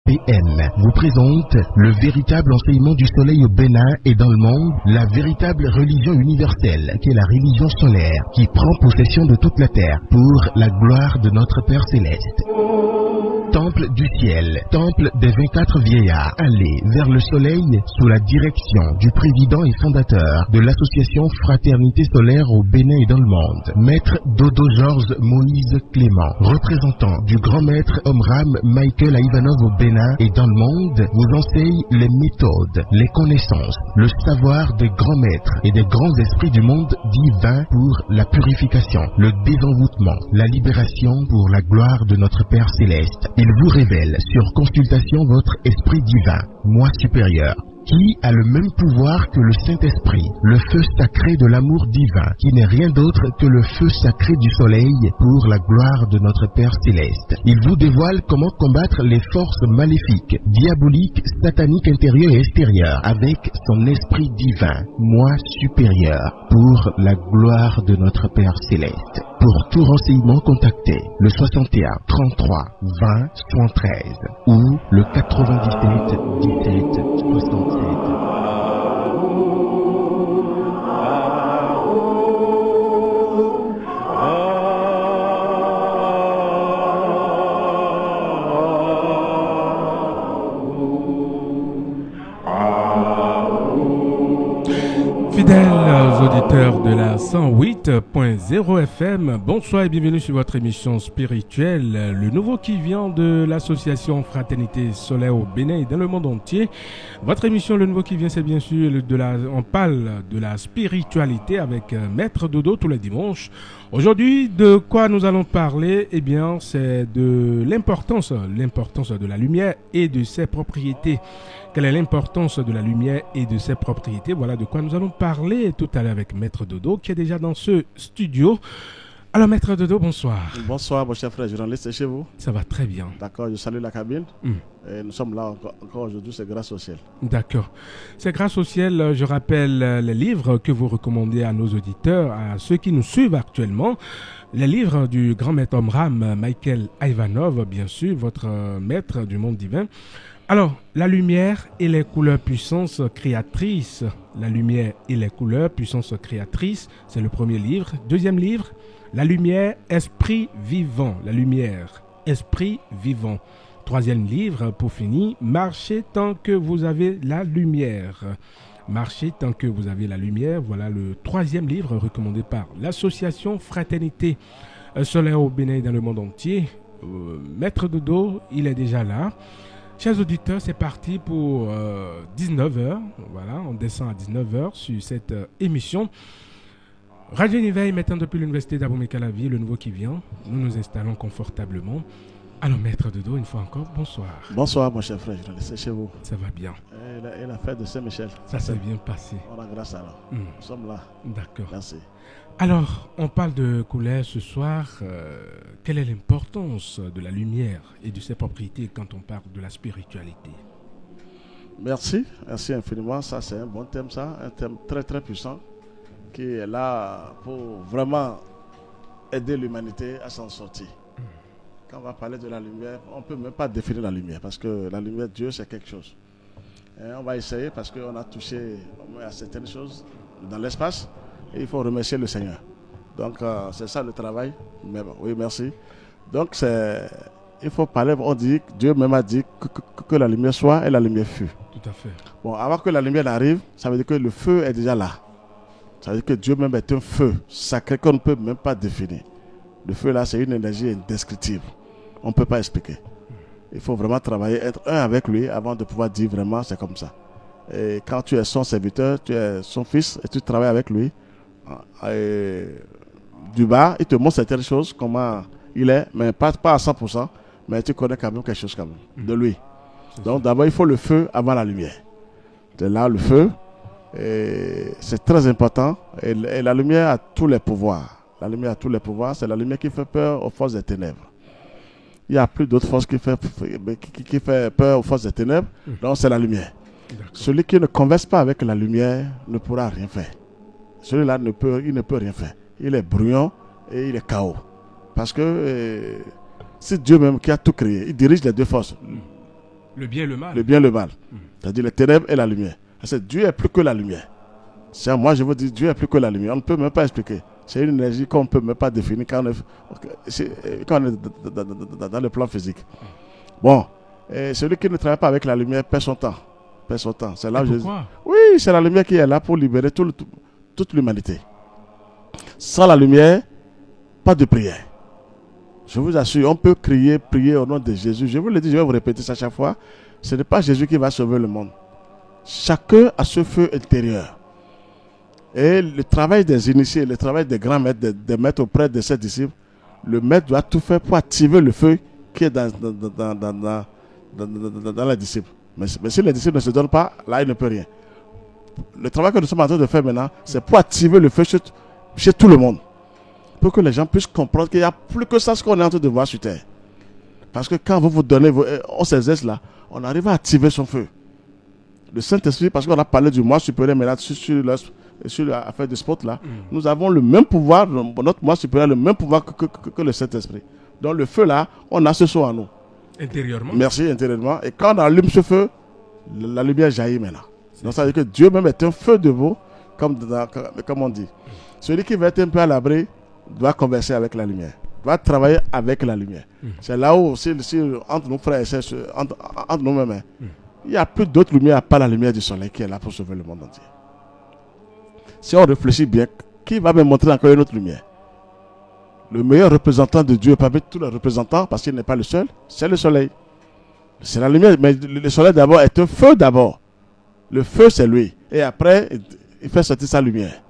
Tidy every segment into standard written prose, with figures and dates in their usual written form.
SPN vous présente le véritable enseignement du soleil au Bénin et dans le monde, la véritable religion universelle qui est la religion solaire qui prend possession de toute la terre pour la gloire de notre Père Céleste. Temple du ciel, temple des 24 vieillards, allez vers le soleil sous la direction du président et fondateur de l'association Fraternité Solaire au Bénin et dans le monde, Maître Dodo Georges Moïse Clément, représentant du grand maître Omram Michael Ivanov au Bénin et dans le monde, vous enseigne les méthodes, les connaissances, le savoir des grands maîtres et des grands esprits du monde divin pour la purification, le désenvoûtement, la libération pour la gloire de notre Père Céleste. Il vous révèle sur consultation votre esprit divin, moi supérieur, qui a le même pouvoir que le Saint-Esprit, le feu sacré de l'amour divin, qui n'est rien d'autre que le feu sacré du soleil pour la gloire de notre Père Céleste. Il vous dévoile comment combattre les forces maléfiques, diaboliques, sataniques intérieures et extérieures, avec son esprit divin, moi supérieur, pour la gloire de notre Père Céleste. Pour tout renseignement, contactez le 61 33 20 73 ou le 97 17 67. Fidèles auditeurs de la 108.0 FM, bonsoir et bienvenue sur votre émission spirituelle, le nouveau qui vient de l'association Fraternité Solaire au Bénin et dans le monde entier. Votre émission, le nouveau qui vient, c'est bien sûr on parle de la spiritualité avec Maître Dodo tous les dimanches. Aujourd'hui, de quoi nous allons parler? Eh bien, c'est de l'importance de la lumière et de ses propriétés. Quelle est l'importance de la lumière et de ses propriétés? Voilà de quoi nous allons parler tout à l'heure avec Maître Dodo qui est déjà dans ce studio. Alors Maître Dodo, bonsoir. Bonsoir mon cher frère journaliste, chez vous? Ça va très bien. D'accord, je salue la cabine. Et nous sommes là encore aujourd'hui, c'est grâce au ciel. D'accord. C'est grâce au ciel, je rappelle les livres que vous recommandez à nos auditeurs, à ceux qui nous suivent actuellement. Les livres du grand maître Omram Michael Ivanov, bien sûr, votre maître du monde divin. Alors, la lumière et les couleurs puissance créatrice. La lumière et les couleurs puissance créatrice, c'est le premier livre. Deuxième livre, la lumière, esprit vivant. La lumière, esprit vivant. Troisième livre, pour finir, marchez tant que vous avez la lumière. Marchez tant que vous avez la lumière. Voilà le troisième livre recommandé par l'association Fraternité Solaire au Bénin et dans le monde entier. Maître Dodo, il est déjà là. Chers auditeurs, c'est parti pour 19h. Voilà, on descend à 19h sur cette émission. Radio Univeil, mettant depuis l'université d'Abomey-Calavi, le nouveau qui vient. Nous nous installons confortablement. Alors, Maître Dodo, une fois encore, bonsoir. Bonsoir, mon cher frère journaliste, c'est chez vous? Ça va bien. Et la fête de Saint-Michel? Ça s'est bien passé. On a grâce alors. Nous sommes là. D'accord. Merci. Alors, on parle de couleurs ce soir. Quelle est l'importance de la lumière et de ses propriétés quand on parle de la spiritualité? Merci infiniment. Ça, c'est un bon thème, ça. Un thème très, très puissant qui est là pour vraiment aider l'humanité à s'en sortir. Quand on va parler de la lumière, on ne peut même pas définir la lumière parce que la lumière, Dieu, c'est quelque chose. Et on va essayer parce qu'on a touché à certaines choses dans l'espace. Et il faut remercier le Seigneur. Donc, c'est ça le travail. Mais bon, oui, merci. Donc, il faut parler. On dit, Dieu même a dit que la lumière soit et la lumière fut. Tout à fait. Bon, avant que la lumière arrive, ça veut dire que le feu est déjà là. Ça veut dire que Dieu même est un feu sacré qu'on ne peut même pas définir. Le feu là, c'est une énergie indescriptible. On ne peut pas expliquer. Il faut vraiment travailler, être un avec lui avant de pouvoir dire vraiment c'est comme ça. Et quand tu es son serviteur, tu es son fils et tu travailles avec lui, et du bas, il te montre certaines choses, comment il est, mais pas à 100%, mais tu connais quand même quelque chose quand même de lui. Donc d'abord, il faut le feu avant la lumière. De là, le feu, et c'est très important. Et la lumière a tous les pouvoirs. La lumière a tous les pouvoirs. C'est la lumière qui fait peur aux forces des ténèbres. Il n'y a plus d'autres forces qui fait peur aux forces des ténèbres. Donc c'est la lumière. Celui qui ne converse pas avec la lumière ne pourra rien faire. Celui-là ne peut rien faire. Il est brouillon et il est chaos. Parce que c'est Dieu même qui a tout créé. Il dirige les deux forces. Le bien et le mal. Le bien et le mal. C'est-à-dire les ténèbres et la lumière. Dieu est plus que la lumière. Moi, je vous dis, Dieu est plus que la lumière. On ne peut même pas expliquer. C'est une énergie qu'on ne peut même pas définir quand on est dans le plan physique. Bon, et celui qui ne travaille pas avec la lumière perd son temps. C'est là pourquoi? Oui, c'est la lumière qui est là pour libérer toute l'humanité. Sans la lumière, pas de prière. Je vous assure, on peut prier au nom de Jésus. Je vous le dis, je vais vous répéter ça chaque fois. Ce n'est pas Jésus qui va sauver le monde. Chacun a ce feu intérieur. Et le travail des initiés, le travail des grands maîtres, des maîtres auprès de ses disciples, le maître doit tout faire pour activer le feu qui est dans les disciples. Mais si les disciples ne se donnent pas, là, il ne peut rien. Le travail que nous sommes en train de faire maintenant, c'est pour activer le feu chez tout le monde. Pour que les gens puissent comprendre qu'il n'y a plus que ça ce qu'on est en train de voir sur terre. Parce que quand vous donnez, on s'exerce là, on arrive à activer son feu. Le Saint-Esprit, parce qu'on a parlé du moi supérieur, mais là, sur l'affaire de sport là, nous avons le même pouvoir, notre moi supérieur a le même pouvoir que le Saint-Esprit. Donc le feu là, on a ce son en nous. Intérieurement. Merci, intérieurement. Et quand on allume ce feu, la lumière jaillit maintenant. Donc ça veut dire que Dieu même est un feu de veau, comme on dit. Celui qui veut être un peu à l'abri doit converser avec la lumière, doit travailler avec la lumière. C'est là où, entre nos frères et sœurs, entre nous-mêmes, il n'y a plus d'autre lumière à part la lumière du soleil qui est là pour sauver le monde entier. Si on réfléchit bien, qui va me montrer encore une autre lumière? Le meilleur représentant de Dieu parmi tous les représentants, parce qu'il n'est pas le seul, c'est le soleil. C'est la lumière, mais le soleil d'abord est un feu d'abord. Le feu, c'est lui. Et après, il fait sortir sa lumière.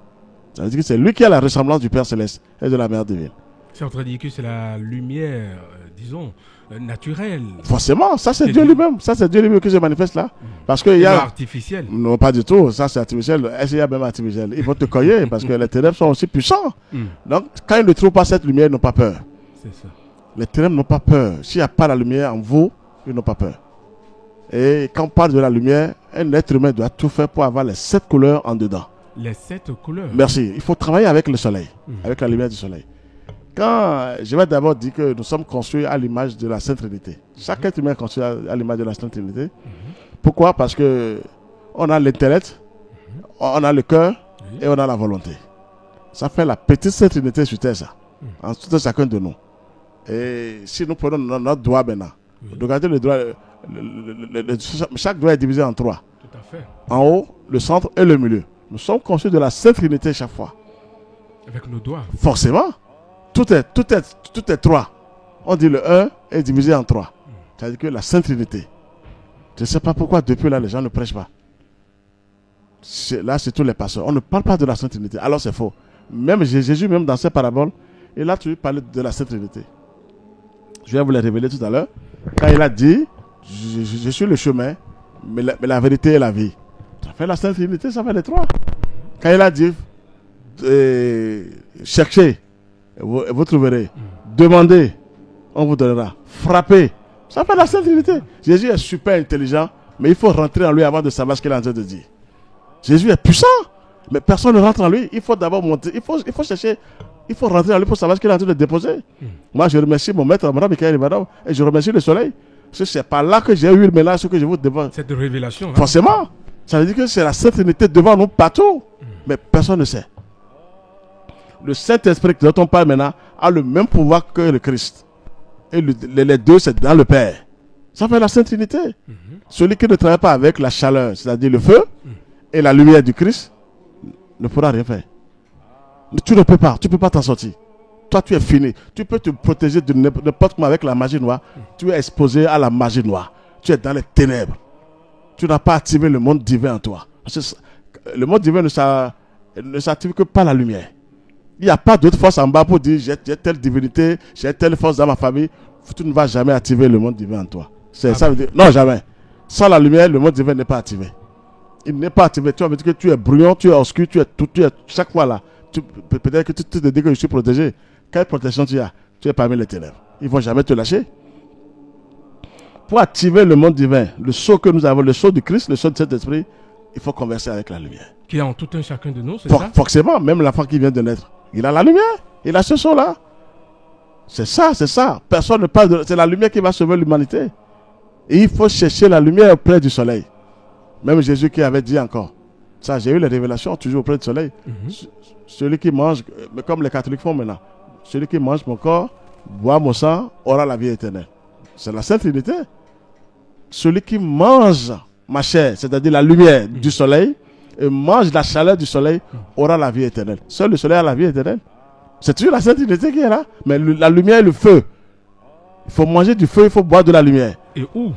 Ça veut dire que c'est lui qui a la ressemblance du Père Céleste et de la Mère Divine. C'est en train de dire que c'est la lumière, disons, naturelle. Forcément, ça c'est Dieu lui-même. Ça c'est Dieu lui-même qui se manifeste là. Parce que il y a... artificiel. Non, pas du tout. Ça c'est artificiel. Est-ce qu'il y a même artificiel? Ils vont te cogner parce que les ténèbres sont aussi puissants. Donc, quand ils ne trouvent pas cette lumière, ils n'ont pas peur. C'est ça. Les ténèbres n'ont pas peur. S'il n'y a pas la lumière en vous, ils n'ont pas peur. Et quand on parle de la lumière, un être humain doit tout faire pour avoir les 7 couleurs en dedans. Les 7 couleurs. Merci. Il faut travailler avec le soleil, avec la lumière du soleil. Quand je vais d'abord dire que nous sommes construits à l'image de la Sainte Trinité. Chaque être humain est construit à l'image de la Sainte Trinité. Pourquoi? Parce que on a l'intellect, on a le cœur et on a la volonté. Ça fait la petite Sainte Trinité sur terre, ça. En tout un chacun de nous. Et si nous prenons notre doigt maintenant, regardez le doigt, chaque doigt est divisé en 3. Tout à fait. En haut, le centre et le milieu. Nous sommes construits de la Sainte Trinité chaque fois. Avec nos doigts. Forcément. Tout est 3. On dit le 1 est divisé en 3. C'est-à-dire que la Sainte Trinité. Je ne sais pas pourquoi depuis là les gens ne prêchent pas. Là c'est tous les pasteurs. On ne parle pas de la Sainte Trinité. Alors c'est faux. Même Jésus, même dans ses paraboles, il a toujours parlé de la Sainte Trinité. Je vais vous les révéler tout à l'heure. Quand il a dit, je suis le chemin, mais la vérité et la vie. Ça fait la Sainte Trinité, ça fait les 3. Quand il a dit, cherchez, vous trouverez. Demandez, on vous donnera. Frappez, ça fait la Sainte Trinité. Jésus est super intelligent, mais il faut rentrer en lui avant de savoir ce qu'il est en train de dire. Jésus est puissant, mais personne ne rentre en lui. Il faut d'abord monter, il faut chercher, il faut rentrer en lui pour savoir ce qu'il est en train de déposer. Moi, je remercie mon maître, Abraham Michael Ivanov, et je remercie le soleil. Parce que c'est par là que j'ai eu le mélange que je vous demande. Cette révélation. Forcément. Ça veut dire que c'est la Sainte Trinité devant nous partout. Mais personne ne sait. Le Saint-Esprit dont on parle maintenant a le même pouvoir que le Christ. Et les deux, c'est dans le Père. Ça fait la Sainte Trinité. Celui qui ne travaille pas avec la chaleur, c'est-à-dire le feu, et la lumière du Christ, ne pourra rien faire. Tu ne peux pas t'en sortir. Toi, tu es fini. Tu peux te protéger de n'importe comment avec la magie noire. Tu es exposé à la magie noire. Tu es dans les ténèbres. Tu n'as pas activé le monde divin en toi. Le monde divin ne s'active que par la lumière. Il n'y a pas d'autre force en bas pour dire j'ai telle divinité, j'ai telle force dans ma famille. Tu ne vas jamais activer le monde divin en toi. Ça veut dire, non, jamais. Sans la lumière, le monde divin n'est pas activé. Il n'est pas activé. Tu vas me dire que tu es brouillon, tu es obscur, tu es chaque fois là. Peut-être que tu te dis que je suis protégé. Quelle protection tu as? Tu es parmi les ténèbres. Ils ne vont jamais te lâcher. Pour activer le monde divin, le sceau que nous avons, le sceau du Christ, le sceau de cet esprit, il faut converser avec la lumière. Qui est en tout un chacun de nous, c'est ça? Forcément, même l'enfant qui vient de naître, il a la lumière. Il a ce sceau-là. C'est ça. Personne ne parle de... C'est la lumière qui va sauver l'humanité. Et il faut chercher la lumière auprès du soleil. Même Jésus qui avait dit encore. Ça, j'ai eu les révélations toujours auprès du soleil. Celui qui mange, mais comme les catholiques font maintenant, celui qui mange mon corps, boit mon sang, aura la vie éternelle. C'est la Sainte Trinité. Celui qui mange ma chair, c'est-à-dire la lumière du soleil, et mange la chaleur du soleil, aura la vie éternelle. Seul le soleil a la vie éternelle. C'est toujours la Sainte Trinité qui est là. Mais la lumière et le feu. Il faut manger du feu, il faut boire de la lumière. Et où?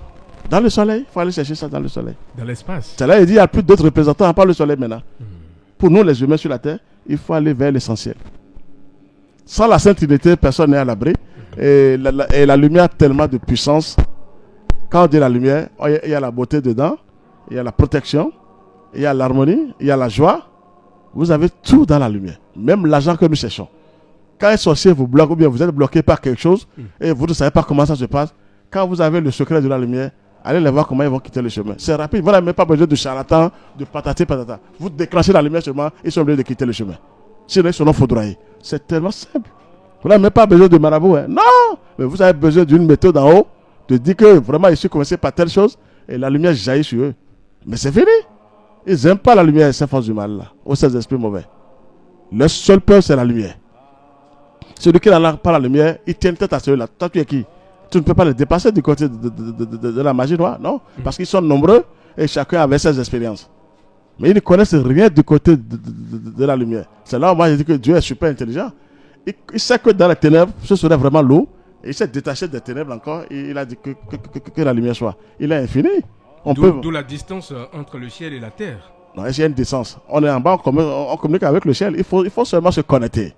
Dans le soleil. Il faut aller chercher ça dans le soleil. Dans l'espace. C'est là il dit il n'y a plus d'autres représentants à part le soleil maintenant. Pour nous les humains sur la terre, il faut aller vers l'essentiel. Sans la Sainte Trinité, personne n'est à l'abri. Et la lumière a tellement de puissance. Quand on dit la lumière, il y a la beauté dedans, il y a la protection, il y a l'harmonie, il y a la joie. Vous avez tout dans la lumière. Même l'argent que nous cherchons. Quand un sorcier vous bloque ou bien vous êtes bloqué par quelque chose et vous ne savez pas comment ça se passe, quand vous avez le secret de la lumière, allez les voir comment ils vont quitter le chemin. C'est rapide, vous n'avez même pas besoin de charlatan, de patati patata. Vous déclenchez la lumière seulement, ils sont obligés de quitter le chemin. Sinon ils seront foudroyés. C'est tellement simple. Vous n'avez même pas besoin de marabout. Hein. Non, mais vous avez besoin d'une méthode en haut, de dire que vraiment je suis commencé par telle chose et la lumière jaillit sur eux. Mais c'est fini. Ils n'aiment pas la lumière et ces forces du mal là, ou ces esprits mauvais. Le seul peur c'est la lumière. Celui qui n'a pas la lumière, il tient tête à celui-là. Toi, tu es qui? Tu ne peux pas les dépasser du côté de la magie noire, non? Parce qu'ils sont nombreux et chacun avait ses expériences. Mais ils ne connaissent rien du côté de la lumière. C'est là où moi je dis que Dieu est super intelligent. Il sait que dans les ténèbres, ce serait vraiment lourd. Et il s'est détaché des ténèbres encore. Et il a dit que la lumière soit. Il est infini. D'où la distance entre le ciel et la terre. Non, il y a une distance. On est en bas, on communique avec le ciel. Il faut seulement se connecter.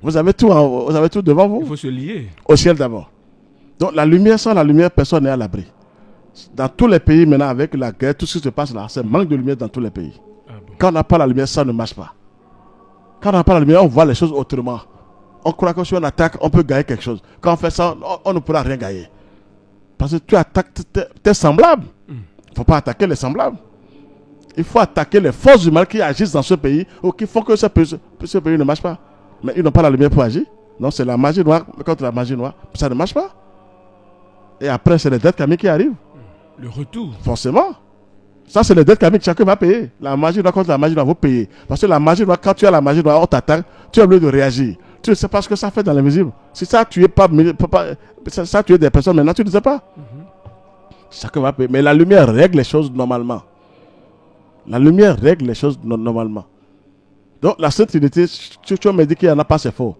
Vous avez tout devant vous. Il faut se lier. Au ciel d'abord. Donc la lumière, sans la lumière, personne n'est à l'abri. Dans tous les pays maintenant, avec la guerre, tout ce qui se passe là, c'est manque de lumière dans tous les pays. Bon. Quand on n'a pas la lumière, ça ne marche pas. Quand on n'a pas la lumière, on voit les choses autrement. On croit que si on attaque, on peut gagner quelque chose. Quand on fait ça, on ne pourra rien gagner. Parce que tu attaques tes semblables. Il ne faut pas attaquer les semblables. Il faut attaquer les forces du mal qui agissent dans ce pays ou qui font que ce pays ne marche pas. Mais ils n'ont pas la lumière pour agir. Non, c'est la magie noire contre la magie noire. Ça ne marche pas. Et après, c'est les dettes karmiques qui arrivent. Le retour. Forcément. Ça, c'est les dettes karmiques. Chacun va payer. La magie noire contre la magie noire, vous payez. Parce que la magie noire, quand tu as la magie noire, on t'attaque, tu es obligé de réagir. Tu ne sais pas ce que ça fait dans l'invisible. Si ça tu es des personnes maintenant, tu ne sais pas. Chacun va payer. Mais la lumière règle les choses normalement. La lumière règle les choses normalement. Donc la Sainte Trinité, tu me dis qu'il n'y en a pas, c'est faux.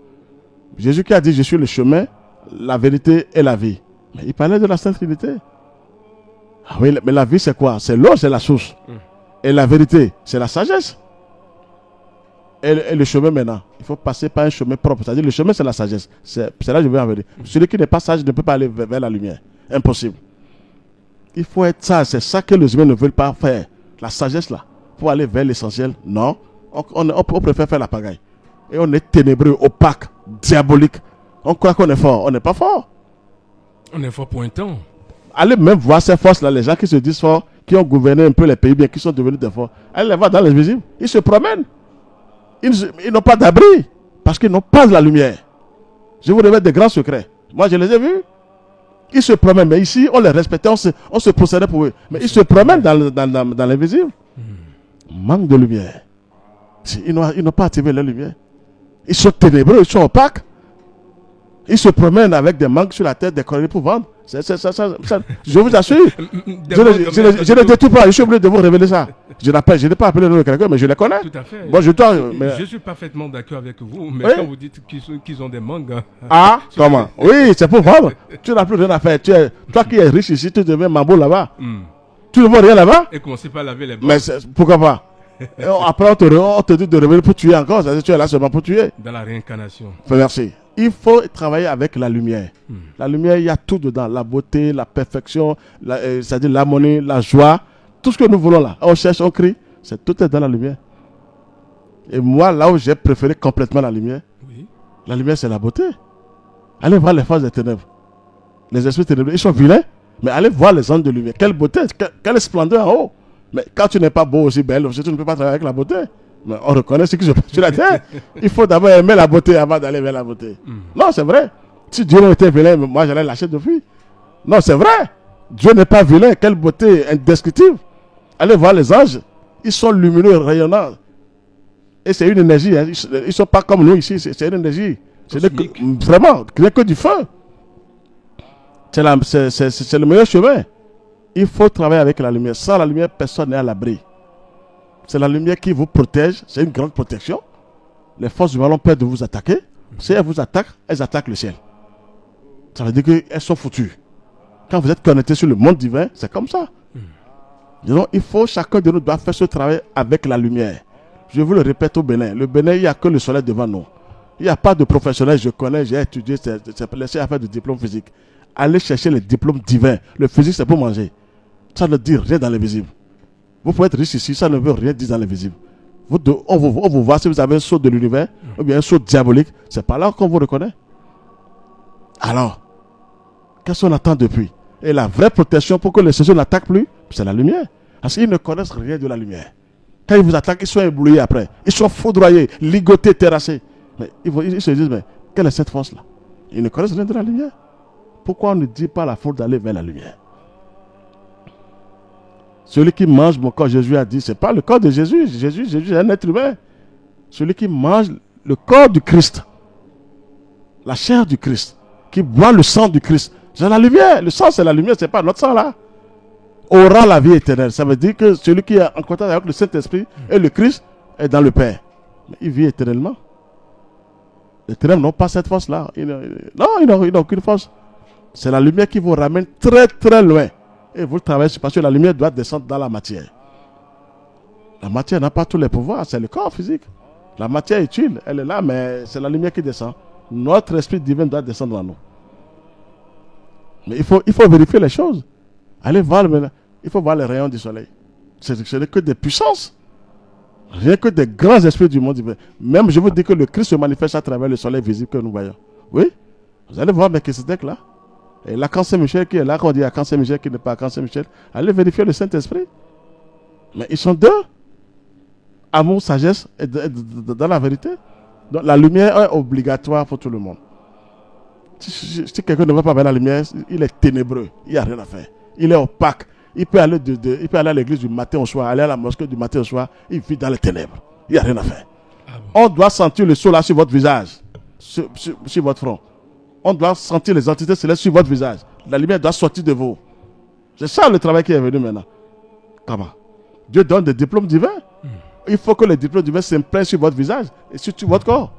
Jésus qui a dit je suis le chemin, la vérité et la vie. Mais il parlait de la Sainte Trinité. Ah oui, mais la vie c'est quoi? C'est l'eau, c'est la source. Et la vérité, c'est la sagesse. Et le chemin maintenant, il faut passer par un chemin propre. C'est-à-dire le chemin c'est la sagesse. C'est là que je veux en venir. Celui qui n'est pas sage ne peut pas aller vers la lumière. Impossible. Il faut être sage. C'est ça que les humains ne veulent pas faire. La sagesse là, pour aller vers l'essentiel, non. On préfère faire la pagaille. Et on est ténébreux, opaque, diabolique. On croit qu'on est fort. On n'est pas fort. On est fort pour un temps. Allez même voir ces forces-là, les gens qui se disent forts, qui ont gouverné un peu les pays, bien qui sont devenus des forts. Allez les voir dans les visibles. Ils se promènent. Ils n'ont pas d'abri. Parce qu'ils n'ont pas de la lumière. Je vous révèle des grands secrets. Moi, je les ai vus. Ils se promènent. Mais ici, on les respectait, on se procédait pour eux. Mais ils se promènent dans l'invisible. Manque de lumière. Ils n'ont pas activé la lumière. Ils sont ténébreux, ils sont opaques. Ils se promènent avec des mangues sur la tête, des conneries pour vendre. Je vous assure. Je ne détruis pas, je suis obligé de vous révéler ça. Je n'ai pas appelé le nom de quelqu'un, mais je les connais. Tout à fait. Bon, je suis parfaitement d'accord avec vous, mais quand vous dites qu'ils ont des mangues... Ah, comment? Oui, c'est pour vendre. Tu n'as plus rien à faire. Toi qui es riche ici, tu deviens mambo là-bas. Tu ne vois rien là-bas? Et commencez pas à laver les bancs. Mais pourquoi pas? Et après, on te dit de révéler pour tuer encore. C'est-à-dire que tu es là seulement pour tuer. Dans la réincarnation. Merci. Il faut travailler avec la lumière. La lumière, il y a tout dedans. La beauté, la perfection, c'est-à-dire l'harmonie, la joie. Tout ce que nous voulons là. On cherche, on crie. Tout est dans la lumière. Et moi, là où j'ai préféré complètement la lumière, la lumière, c'est la beauté. Allez voir les forces des ténèbres. Les esprits ténébreux, ils sont vilains. Mais allez voir les anges de lumière. Quelle beauté, quelle splendeur en haut. Mais quand tu n'es pas beau aussi belle, tu ne peux pas travailler avec la beauté. Mais on reconnaît ce qui se passe sur la terre. Il faut d'abord aimer la beauté avant d'aller vers la beauté. Non, c'est vrai. Si Dieu n'était vilain, moi j'allais lâcher depuis. Non, c'est vrai. Dieu n'est pas vilain. Quelle beauté indescriptible. Allez voir les anges. Ils sont lumineux, rayonnants. Et c'est une énergie. Hein. Ils ne sont pas comme nous ici. C'est une énergie. Vraiment, rien que du feu. C'est le meilleur chemin. Il faut travailler avec la lumière. Sans la lumière, personne n'est à l'abri. C'est la lumière qui vous protège. C'est une grande protection. Les forces du mal ont peur de vous attaquer. Si elles vous attaquent, elles attaquent le ciel. Ça veut dire qu'elles sont foutues. Quand vous êtes connecté sur le monde divin, c'est comme ça. Donc, chacun de nous doit faire ce travail avec la lumière. Je vous le répète au Bénin. Le Bénin, il n'y a que le soleil devant nous. Il n'y a pas de professionnel, je connais, j'ai étudié, c'est laissé à faire de diplôme physique. Allez chercher les diplômes divins. Le physique, c'est pour manger. Ça ne dit rien dans l'invisible. Vous pouvez être riche ici, ça ne veut rien dire dans l'invisible. On vous voit si vous avez un saut de l'univers, ou bien un saut diabolique, c'est pas là qu'on vous reconnaît. Alors, qu'est-ce qu'on attend depuis? Et la vraie protection pour que les sujets n'attaquent plus, c'est la lumière. Parce qu'ils ne connaissent rien de la lumière. Quand ils vous attaquent, ils sont éblouis après. Ils sont foudroyés, ligotés, terrassés. Mais ils se disent, mais quelle est cette force-là? Ils ne connaissent rien de la lumière. Pourquoi on ne dit pas la faute d'aller vers la lumière? Celui qui mange mon corps, Jésus a dit, ce n'est pas le corps de Jésus. Jésus est un être humain. Celui qui mange le corps du Christ, la chair du Christ, qui boit le sang du Christ, c'est la lumière. Le sang, c'est la lumière, ce n'est pas notre sang là. Aura la vie éternelle. Ça veut dire que celui qui est en contact avec le Saint-Esprit et le Christ est dans le Père. Mais il vit éternellement. Les ténèbres n'ont pas cette force-là. Ils n'ont aucune force. C'est la lumière qui vous ramène très très loin. Et vous travaillez parce que la lumière doit descendre dans la matière. La matière n'a pas tous les pouvoirs, c'est le corps physique. La matière est utile, elle est là, mais c'est la lumière qui descend. Notre esprit divin doit descendre en nous. Mais il faut vérifier les choses. Allez voir, il faut voir les rayons du soleil. Ce n'est que des puissances. Rien que des grands esprits du monde divin. Même je vous dis que le Christ se manifeste à travers le soleil visible que nous voyons. Oui, vous allez voir Melchisedec là. Et l'archange Saint-Michel qui est là, quand on dit l'archange Saint-Michel qui n'est pas l'archange Saint-Michel, allez vérifier le Saint-Esprit. Mais ils sont deux. Amour, sagesse et dans la vérité. Donc la lumière est obligatoire pour tout le monde. Si quelqu'un ne va pas vers la lumière, il est ténébreux. Il n'y a rien à faire. Il est opaque. Il peut aller à l'église du matin au soir, aller à la mosquée du matin au soir. Il vit dans les ténèbres. Il n'y a rien à faire. On doit sentir le soleil sur votre visage, sur votre front. On doit sentir les entités célestes sur votre visage. La lumière doit sortir de vous. C'est ça le travail qui est venu maintenant. Comment? Dieu donne des diplômes divins. Il faut que les diplômes divins s'imprègnent sur votre visage et sur votre corps.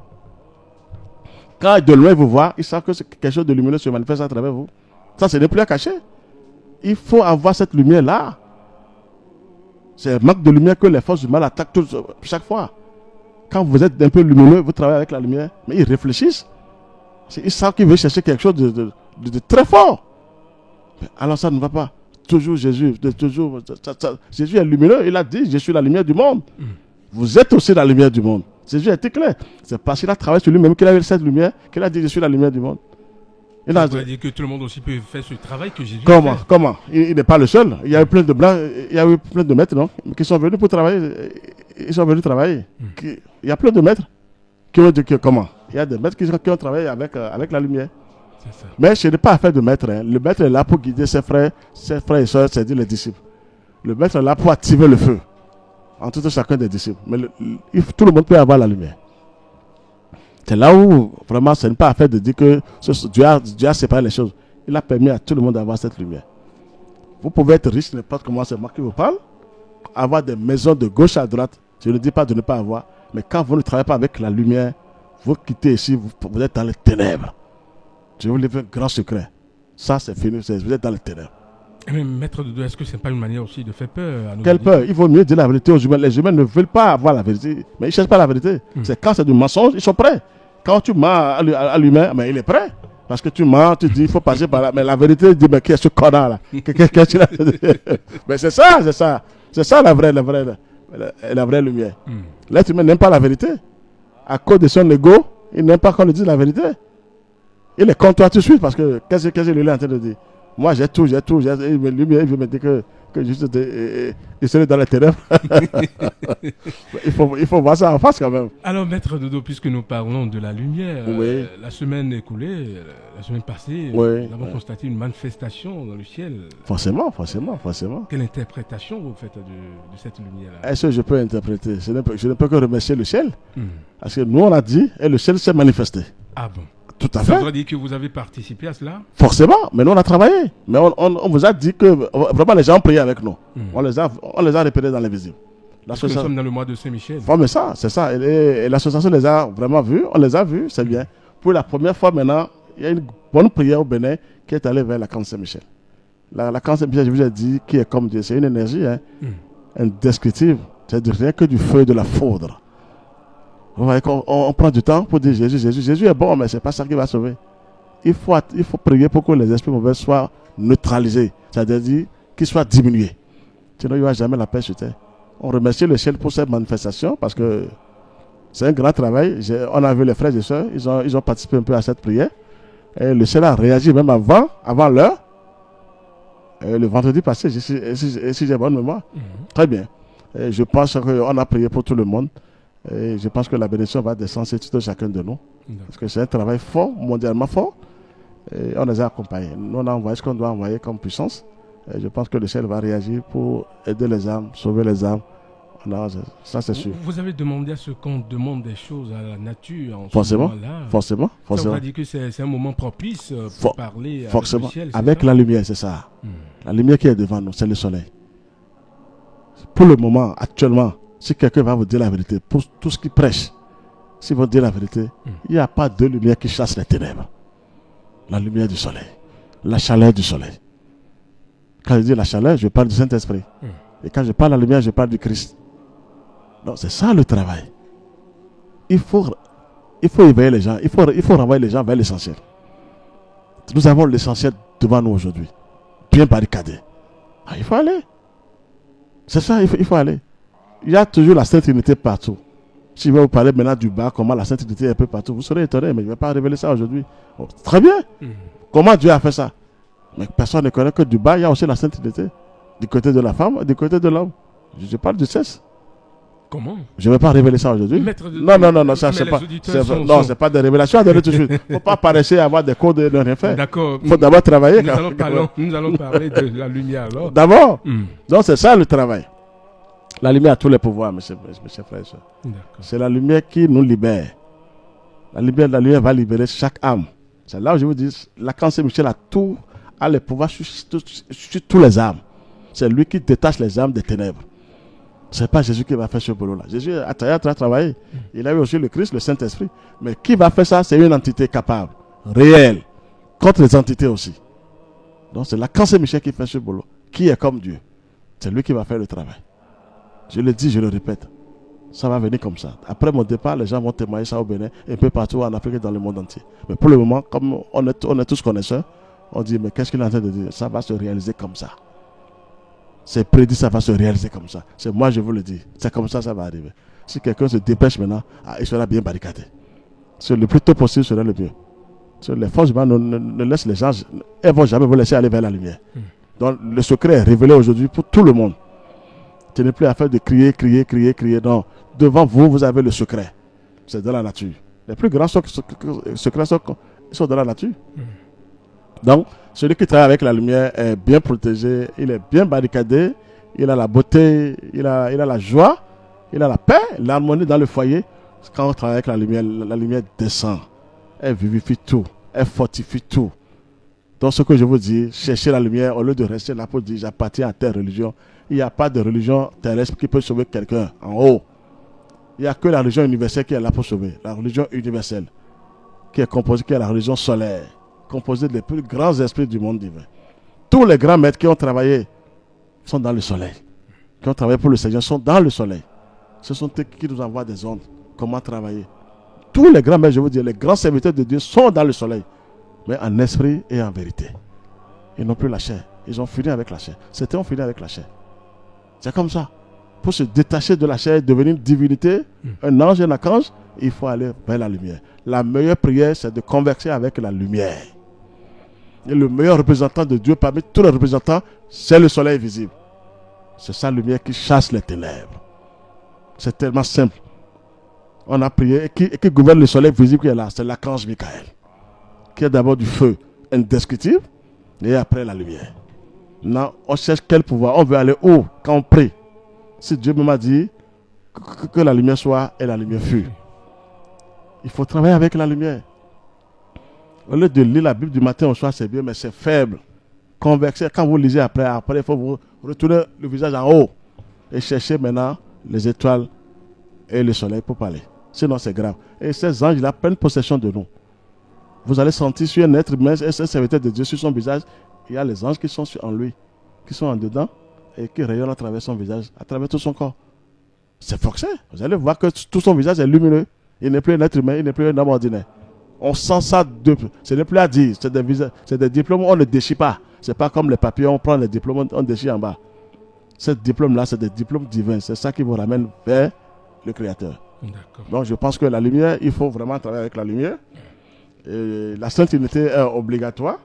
Quand de loin vous voient, ils savent que quelque chose de lumineux se manifeste à travers vous. Ça, ce n'est plus à cacher. Il faut avoir cette lumière-là. C'est un manque de lumière que les forces du mal attaquent chaque fois. Quand vous êtes un peu lumineux, vous travaillez avec la lumière, mais ils réfléchissent. Ils savent qu'ils veulent chercher quelque chose de très fort. Alors ça ne va pas. Toujours Jésus. Jésus est lumineux. Il a dit, je suis la lumière du monde. Vous êtes aussi la lumière du monde. Jésus a été clair. C'est parce qu'il a travaillé sur lui-même qu'il a eu cette lumière, qu'il a dit, je suis la lumière du monde. Il a dit que tout le monde aussi peut faire ce travail que Jésus a fait. Comment? Il n'est pas le seul. Il y a eu plein de blancs, il y a eu plein de maîtres, non, qui sont venus pour travailler. Ils sont venus travailler. Il y a plein de maîtres qui ont dit que comment? Il y a des maîtres qui ont travaillé avec la lumière. C'est ça. Mais ce n'est pas affaire de maître. Hein. Le maître est là pour guider ses frères et soeurs, c'est-à-dire les disciples. Le maître est là pour activer le feu en tout chacun des disciples. Mais tout le monde peut avoir la lumière. C'est là où vraiment ce n'est pas affaire de dire que Dieu a séparé les choses. Il a permis à tout le monde d'avoir cette lumière. Vous pouvez être riche, n'importe comment, c'est moi qui vous parle. Avoir des maisons de gauche à droite. Je ne dis pas de ne pas avoir. Mais quand vous ne travaillez pas avec la lumière, vous quittez ici, vous êtes dans les ténèbres. Je vais vous livrer un grand secret. Ça, c'est fini, vous êtes dans les ténèbres. Mais maître de Dieu, est-ce que ce n'est pas une manière aussi de faire peur à nos Quelle peur? Il vaut mieux dire la vérité aux humains. Les humains ne veulent pas avoir la vérité, mais ils ne cherchent pas la vérité. C'est quand c'est du mensonge, ils sont prêts. Quand tu mens à l'humain, mais il est prêt. Parce que tu mens, tu dis, il faut passer par là. Mais la vérité dit, mais qui est ce connard là? Mais c'est ça. C'est ça la vraie lumière. L'être humain n'aime pas la vérité. À cause de son ego, il n'aime pas qu'on lui dise la vérité. Il est contre toi tout de suite parce que qu'est-ce qu'il est en train de dire? Moi, j'ai tout. Lui, il veut me dire que je serai dans les ténèbres. il faut voir ça en face quand même. Alors, Maître Dodo, puisque nous parlons de la lumière, Oui. La semaine écoulée, la semaine passée, Oui. nous avons constaté une manifestation dans le ciel. Forcément. Quelle interprétation vous faites de cette lumière-là? Est-ce que je peux interpréter? Je ne peux que remercier le ciel. Parce que nous, on a dit, et le ciel s'est manifesté. Ah bon? Tout à Ça fait. veut dire que vous avez participé à cela? Forcément, mais nous on a travaillé. Mais on vous a dit que vraiment les gens ont prié avec nous. On les a repérés dans l'invisible. Nous sommes dans le mois de Saint-Michel. Mais ça, c'est ça. Et l'association les a vraiment vus. On les a vus, c'est bien. Pour la première fois maintenant, il y a une bonne prière au Bénin qui est allée vers la Camp Saint-Michel. La Camp Saint-Michel, je vous ai dit, qui est comme Dieu. C'est une énergie indescriptible. C'est rien que du feu et de la foudre. Vous voyez qu'on prend du temps pour dire Jésus est bon, mais ce n'est pas ça qui va sauver. Il faut prier pour que les esprits mauvais soient neutralisés, c'est-à-dire qu'ils soient diminués. Sinon, il n'y aura jamais la paix sur terre. On remercie le ciel pour cette manifestation parce que c'est un grand travail. On a vu les frères et sœurs, ils ont participé un peu à cette prière. Et le ciel a réagi même avant l'heure. Le vendredi passé, si j'ai bonne mémoire. Très bien. Et je pense qu'on a prié pour tout le monde. Et je pense que la bénédiction va descendre sur tout chacun de nous. Parce que c'est un travail fort, mondialement fort. Et on les a accompagnés. Nous, on a envoyé ce qu'on doit envoyer comme puissance. Et je pense que le ciel va réagir pour aider les âmes, sauver les âmes. Ça, c'est sûr. Vous avez demandé à ce qu'on demande des choses à la nature en forcément, ce moment-là. Forcément. Ça veut dire que c'est un moment propice pour parler avec le ciel. Avec la lumière, c'est ça. La lumière qui est devant nous, c'est le soleil. Pour le moment, actuellement, si quelqu'un va vous dire la vérité, pour tout ce qui prêche, s'il va dire la vérité, il n'y a pas de lumière qui chasse les ténèbres. La lumière du soleil, la chaleur du soleil. Quand je dis la chaleur, je parle du Saint-Esprit. Et quand je parle de la lumière, je parle du Christ. Donc c'est ça le travail. Il faut éveiller les gens, il faut renvoyer les gens vers l'essentiel. Nous avons l'essentiel devant nous aujourd'hui, bien barricadé. Il faut aller. C'est ça, il faut aller. Il y a toujours la Sainte Trinité partout. Si je vais vous parler maintenant du bas, comment la Sainte Trinité est un peu partout, vous serez étonné, mais je ne vais pas révéler ça aujourd'hui. Très bien. Comment Dieu a fait ça? Mais personne ne connaît que du bas, il y a aussi la Sainte Trinité. Du côté de la femme, du côté de l'homme. Je parle du sexe. Comment? Je ne vais pas révéler ça aujourd'hui. Non, ça c'est pas. Non, c'est pas des révélations à donner tout de suite. Il ne faut pas paraître avoir des codes de rien faire. D'accord. Il faut d'abord travailler. Nous allons parler de la lumière alors. D'abord. Donc c'est ça le travail. La lumière a tous les pouvoirs, mes chers frères et sœurs. C'est la lumière qui nous libère. La lumière va libérer chaque âme. C'est là où je vous dis, la Camp Saint-Michel a les pouvoirs sur tous les âmes. C'est lui qui détache les âmes des ténèbres. Ce n'est pas Jésus qui va faire ce boulot-là. Jésus a travaillé. Il a eu aussi le Christ, le Saint-Esprit. Mais qui va faire ça? C'est une entité capable, réelle, contre les entités aussi. Donc c'est la Camp Saint-Michel qui fait ce boulot. Qui est comme Dieu? C'est lui qui va faire le travail. Je le dis, je le répète. Ça va venir comme ça. Après mon départ, les gens vont témoigner ça au Bénin, un peu partout en Afrique et dans le monde entier. Mais pour le moment, comme on est tous connaisseurs, on dit, mais qu'est-ce qu'il est en train de dire? Ça va se réaliser comme ça. C'est prédit, ça va se réaliser comme ça. C'est moi, je vous le dis. C'est comme ça va arriver. Si quelqu'un se dépêche maintenant, il sera bien barricadé. C'est le plus tôt possible sera le mieux. Les forces humaines ne laissent les gens, elles ne vont jamais vous laisser aller vers la lumière. Donc le secret est révélé aujourd'hui pour tout le monde. Ce n'est plus affaire de crier. Non. Devant vous, vous avez le secret. C'est dans la nature. Les plus grands secrets sont dans la nature. Donc, celui qui travaille avec la lumière est bien protégé, il est bien barricadé, il a la beauté, il a la joie, il a la paix, l'harmonie dans le foyer. Quand on travaille avec la lumière descend. Elle vivifie tout, elle fortifie tout. Donc, ce que je vous dis, cherchez la lumière au lieu de rester là pour dire j'appartiens à telle religion. Il n'y a pas de religion terrestre qui peut sauver quelqu'un en haut. Il n'y a que la religion universelle qui est là pour sauver. La religion universelle, qui est la religion solaire, composée des plus grands esprits du monde divin. Tous les grands maîtres qui ont travaillé sont dans le soleil. Qui ont travaillé pour le Seigneur sont dans le soleil. Ce sont eux qui nous envoient des ondes. Comment travailler. Tous les grands maîtres, je vous dis, les grands serviteurs de Dieu sont dans le soleil. Mais en esprit et en vérité. Ils n'ont plus la chair. Ils ont fini avec la chair. Certains ont fini avec la chair. C'est comme ça. Pour se détacher de la chair, devenir une divinité, un ange, un archange, il faut aller vers la lumière. La meilleure prière, c'est de converser avec la lumière. Et le meilleur représentant de Dieu parmi tous les représentants, c'est le soleil visible. C'est sa lumière qui chasse les ténèbres. C'est tellement simple. On a prié. Et qui gouverne le soleil visible qui est là? C'est l'archange Michael. Qui est d'abord du feu indescriptible et après la lumière. Maintenant, on cherche quel pouvoir. On veut aller où quand on prie? Si Dieu m'a dit que la lumière soit et la lumière fut. Il faut travailler avec la lumière. Au lieu de lire la Bible du matin au soir, c'est bien, mais c'est faible. Converser, quand vous lisez après, il faut vous retourner le visage en haut et chercher maintenant les étoiles et le soleil pour parler. Sinon, c'est grave. Et ces anges-là prennent possession de nous. Vous allez sentir sur un être humain et ce serviteur de Dieu sur son visage, il y a les anges qui sont en lui, qui sont en dedans et qui rayonnent à travers son visage, à travers tout son corps. C'est forcé. Vous allez voir que tout son visage est lumineux. Il n'est plus un être humain, il n'est plus un homme ordinaire. On sent ça, ce n'est plus à dire. C'est des diplômes, on ne déchire pas. Ce n'est pas comme les papiers, on prend les diplômes, on déchire en bas. Ces diplômes-là, c'est des diplômes divins. C'est ça qui vous ramène vers le Créateur. Donc je pense que la lumière, il faut vraiment travailler avec la lumière. Et la Sainte Trinité est obligatoire.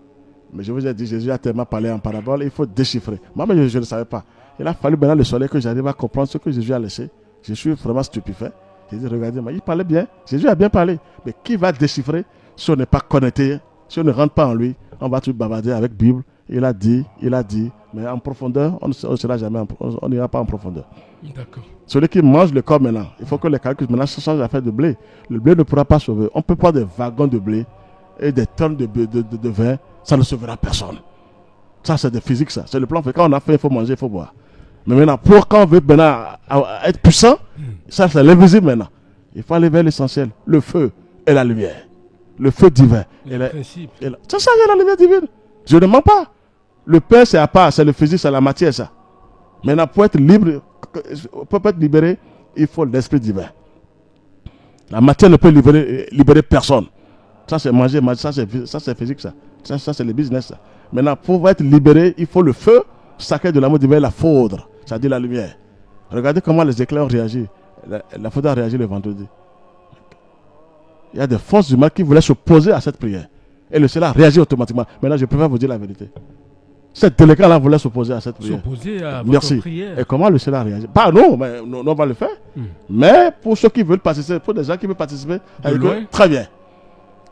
Mais je vous ai dit, Jésus a tellement parlé en parabole, il faut déchiffrer. Moi, mais je ne savais pas. Il a fallu maintenant le soleil que j'arrive à comprendre ce que Jésus a laissé. Je suis vraiment stupéfait. J'ai dit, regardez, il parlait bien. Jésus a bien parlé. Mais qui va déchiffrer si on n'est pas connecté, si on ne rentre pas en lui? On va tout bavarder avec Bible. Il a dit. Mais en profondeur, on n'ira jamais, on n'ira pas en profondeur. D'accord. Celui qui mange le corps maintenant, il faut que les calculs maintenant changent d'affaire de blé. Le blé ne pourra pas sauver. On peut prendre des wagons de blé et des tonnes de vin, ça ne sauvera personne. Ça, c'est de physique, ça. C'est le plan. Quand on a faim, il faut manger, il faut boire. Mais maintenant, quand on veut maintenant être puissant, ça, c'est l'invisible maintenant. Il faut aller vers l'essentiel, le feu et la lumière. Le feu divin. C'est ça, c'est la lumière divine. Je ne mens pas. Le pain, c'est à part, c'est le physique, c'est la matière, ça. Maintenant, pour être libre, pour être libéré, il faut l'esprit divin. La matière ne peut libérer personne. Ça, c'est manger, ça, c'est physique, ça. Ça, c'est le business, ça. Maintenant, pour être libéré, il faut le feu sacré de l'amour divin, la foudre, c'est-à-dire la lumière. Regardez comment les éclairs ont réagi. La foudre a réagi le vendredi. Il y a des forces du mal qui voulaient s'opposer à cette prière. Et le ciel a réagi automatiquement. Maintenant, je préfère vous dire la vérité. Cet délégué-là voulait s'opposer à cette prière. S'opposer à votre prière. Et comment le ciel a réagi? Pas non, mais on va le faire. Mais pour ceux qui veulent participer, pour des gens qui veulent participer, très bien.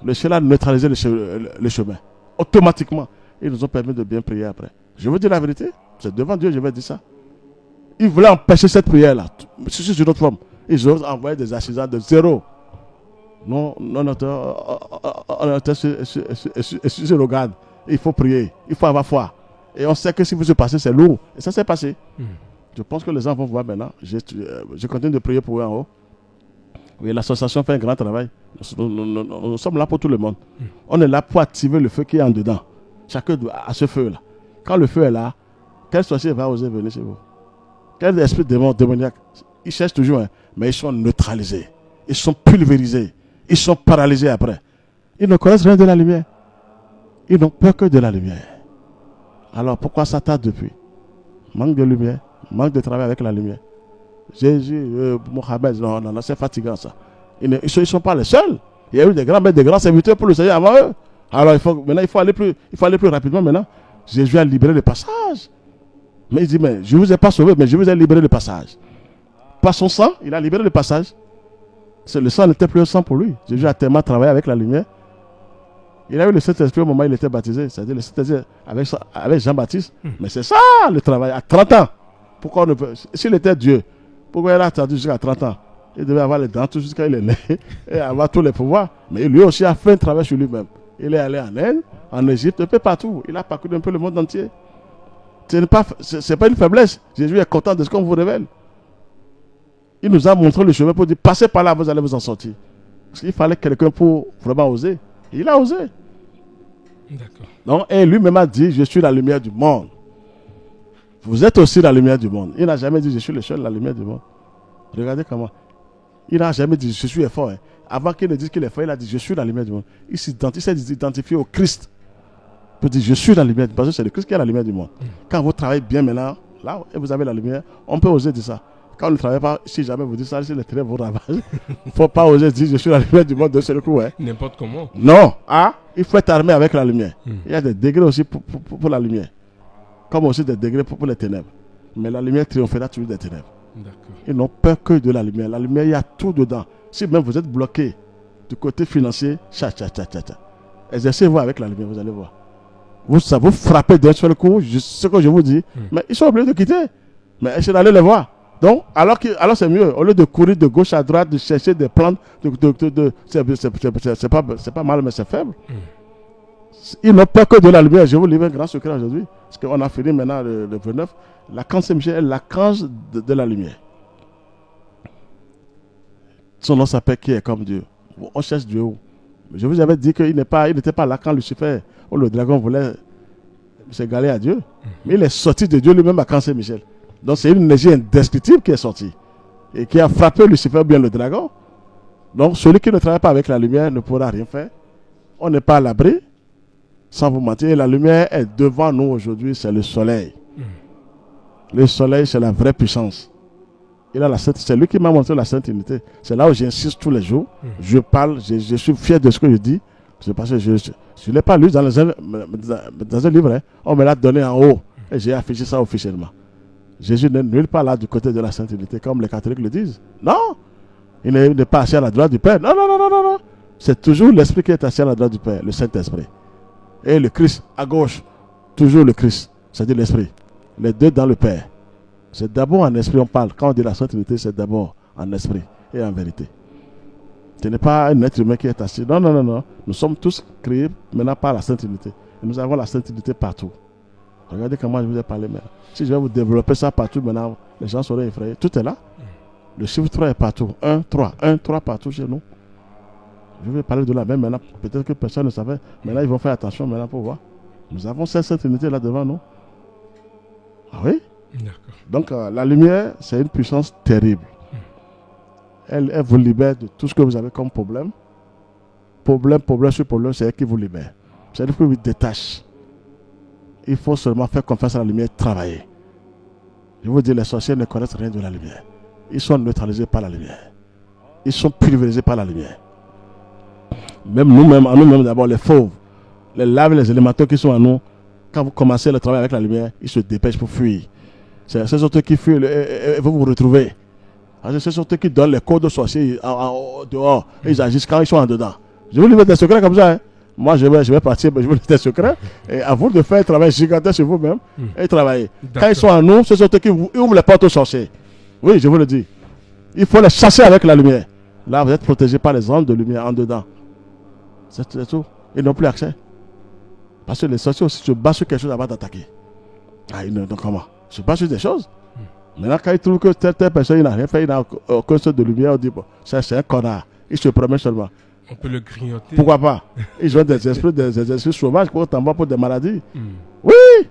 Le ciel a neutralisé le chemin. Automatiquement. Ils nous ont permis de bien prier après. Je veux dire la vérité. C'est devant Dieu, je vais dire ça. Ils voulaient empêcher cette prière-là. C'est sur notre forme. Ils ont envoyé des assistants de zéro. Non, on était sur le garde. Il faut prier. Il faut avoir foi. Et on sait que si vous se passez, c'est lourd. Et ça s'est passé. Je pense que les gens vont voir maintenant. Je continue de prier pour eux en haut. Oui, l'association fait un grand travail. Nous sommes là pour tout le monde. On est là pour activer le feu qui est en dedans. Chacun a ce feu-là. Quand le feu est là, quel sorcier va oser venir chez vous? Quel esprit démoniaque? Ils cherchent toujours, hein, mais ils sont neutralisés. Ils sont pulvérisés. Ils sont paralysés après. Ils ne connaissent rien de la lumière. Ils n'ont peur que de la lumière. Alors pourquoi ça tarde depuis? Manque de lumière, manque de travail avec la lumière. Jésus, Mohamed, non, c'est fatigant ça. Ils ne sont pas les seuls. Il y a eu des grands serviteurs pour le Seigneur avant eux. Alors maintenant il faut aller plus rapidement maintenant. Jésus a libéré le passage. Mais il dit, mais je ne vous ai pas sauvé, mais je vous ai libéré le passage. Par son sang, il a libéré le passage. Le sang n'était plus un sang pour lui. Jésus a tellement travaillé avec la lumière. Il a eu le Saint-Esprit au moment où il était baptisé. C'est-à-dire le Saint-Esprit avec Jean-Baptiste. Mais c'est ça le travail. À 30 ans. Pourquoi on ne peut... S'il était Dieu, pourquoi il a attendu jusqu'à 30 ans? Il devait avoir les dents tout jusqu'à il est né et avoir tous les pouvoirs. Mais lui aussi a fait un travail sur lui-même. Il est allé en Inde, en Égypte, un peu partout. Il a parcouru un peu le monde entier. Ce n'est pas une faiblesse. Jésus est content de ce qu'on vous révèle. Il nous a montré le chemin pour dire, passez par là, vous allez vous en sortir. Parce qu'il fallait quelqu'un pour vraiment oser. Et il a osé. D'accord. Donc, et lui-même a dit, je suis la lumière du monde. Vous êtes aussi la lumière du monde. Il n'a jamais dit, je suis le seul la lumière du monde. Regardez comment. Il n'a jamais dit, je suis fort. Hein. Avant qu'il ne dise qu'il est fort, il a dit, je suis la lumière du monde. Il s'est identifié au Christ. Il dit, je suis la lumière du monde. Parce que c'est le Christ qui est la lumière du monde. Quand vous travaillez bien maintenant, là, et vous avez la lumière, on peut oser dire ça. Quand on ne travaille pas, si jamais vous dites ça, si les ténèbres vous ravagent, il ne faut pas oser dire je suis la lumière du monde de seul coup. N'importe comment. Non, il faut être armé avec la lumière. Il y a des degrés aussi pour la lumière, comme aussi des degrés pour les ténèbres. Mais la lumière triomphera toujours des ténèbres. Ils n'ont peur que de la lumière. La lumière, il y a tout dedans. Si même vous êtes bloqué du côté financier, exercez-vous avec la lumière, vous allez voir. Ça vous frappez d'un seul coup, ce que je vous dis. Mais ils sont obligés de quitter. Mais essayez d'aller les voir. Donc, alors c'est mieux. Au lieu de courir de gauche à droite, de chercher des plantes, c'est pas mal, mais c'est faible. Ils n'ont pas que de la lumière. Je vous livre un grand secret aujourd'hui. Parce qu'on a fini maintenant le 29. L'archange Saint-Michel est l'archange de la lumière. Son nom s'appelle qui est comme Dieu. On cherche Dieu où? Je vous avais dit qu'il n'était pas là quand Lucifer ou le dragon voulait s'égaler à Dieu. Mais il est sorti de Dieu lui-même à Saint-Michel. Donc c'est une énergie indescriptible qui est sortie. Et qui a frappé Lucifer ou bien le dragon. Donc celui qui ne travaille pas avec la lumière ne pourra rien faire. On n'est pas à l'abri. Sans vous mentir. Et la lumière est devant nous aujourd'hui. C'est le soleil. Le soleil, c'est la vraie puissance. C'est lui qui m'a montré la Sainte Unité. C'est là où j'insiste tous les jours. Je parle, je suis fier de ce que je dis. Parce que je ne l'ai pas lu dans un livre. On me l'a donné en haut. Et j'ai affiché ça officiellement. Jésus n'est nulle part là du côté de la Sainte Unité, comme les catholiques le disent. Non! Il n'est pas assis à la droite du Père. Non. C'est toujours l'Esprit qui est assis à la droite du Père, le Saint-Esprit. Et le Christ à gauche, toujours le Christ, c'est-à-dire l'Esprit. Les deux dans le Père. C'est d'abord en esprit on parle. Quand on dit la Sainte Unité, c'est d'abord en esprit et en vérité. Ce n'est pas un être humain qui est assis. Non. Nous sommes tous créés maintenant par la Sainte Unité. Et nous avons la Sainte Unité partout. Regardez comment je vous ai parlé maintenant. Si je vais vous développer ça partout maintenant, les gens seraient effrayés. Tout est là. Le chiffre 3 est partout. 1, 3 partout chez nous. Je vais parler de la même maintenant. Peut-être que personne ne savait. Maintenant, ils vont faire attention maintenant pour voir. Nous avons cette Sainte Unité là devant nous. Ah oui? Donc la lumière, c'est une puissance terrible. Elle vous libère de tout ce que vous avez comme problème. Problème sur problème, c'est elle qui vous libère. C'est-à-dire que vous détache. Il faut seulement faire confiance à la lumière, travailler. Je vous dis, les sorciers ne connaissent rien de la lumière. Ils sont neutralisés par la lumière. Ils sont privilégiés par la lumière. Même nous-mêmes, en nous-mêmes d'abord, les fauves, les laves, les élémentaux qui sont en nous, quand vous commencez le travail avec la lumière, ils se dépêchent pour fuir. C'est ces autres qui fuient et vous retrouvez. C'est ces autres qui donnent les codes aux sorciers dehors. Et ils agissent quand ils sont en dedans. Je vous livre des secrets comme ça. Moi, je vais partir, mais je vous livre des secrets. Et à vous de faire un travail gigantesque sur vous-même et travailler. Quand ils sont en nous, c'est ces autres qui ouvrent les portes aux sorciers. Oui, je vous le dis. Il faut les chasser avec la lumière. Là, vous êtes protégé par les ondes de lumière en dedans. C'est tout. Ils n'ont plus accès. Parce que les sorciers aussi se battent sur quelque chose avant d'attaquer. Donc comment? Se battent sur des choses. Maintenant, quand ils trouvent que telle personne n'a rien fait, il n'a aucun sort de lumière, on dit bon, c'est un connard. Il se promène seulement. On peut le grignoter. Pourquoi pas? Ils ont des esprits sauvages pour des maladies. Oui!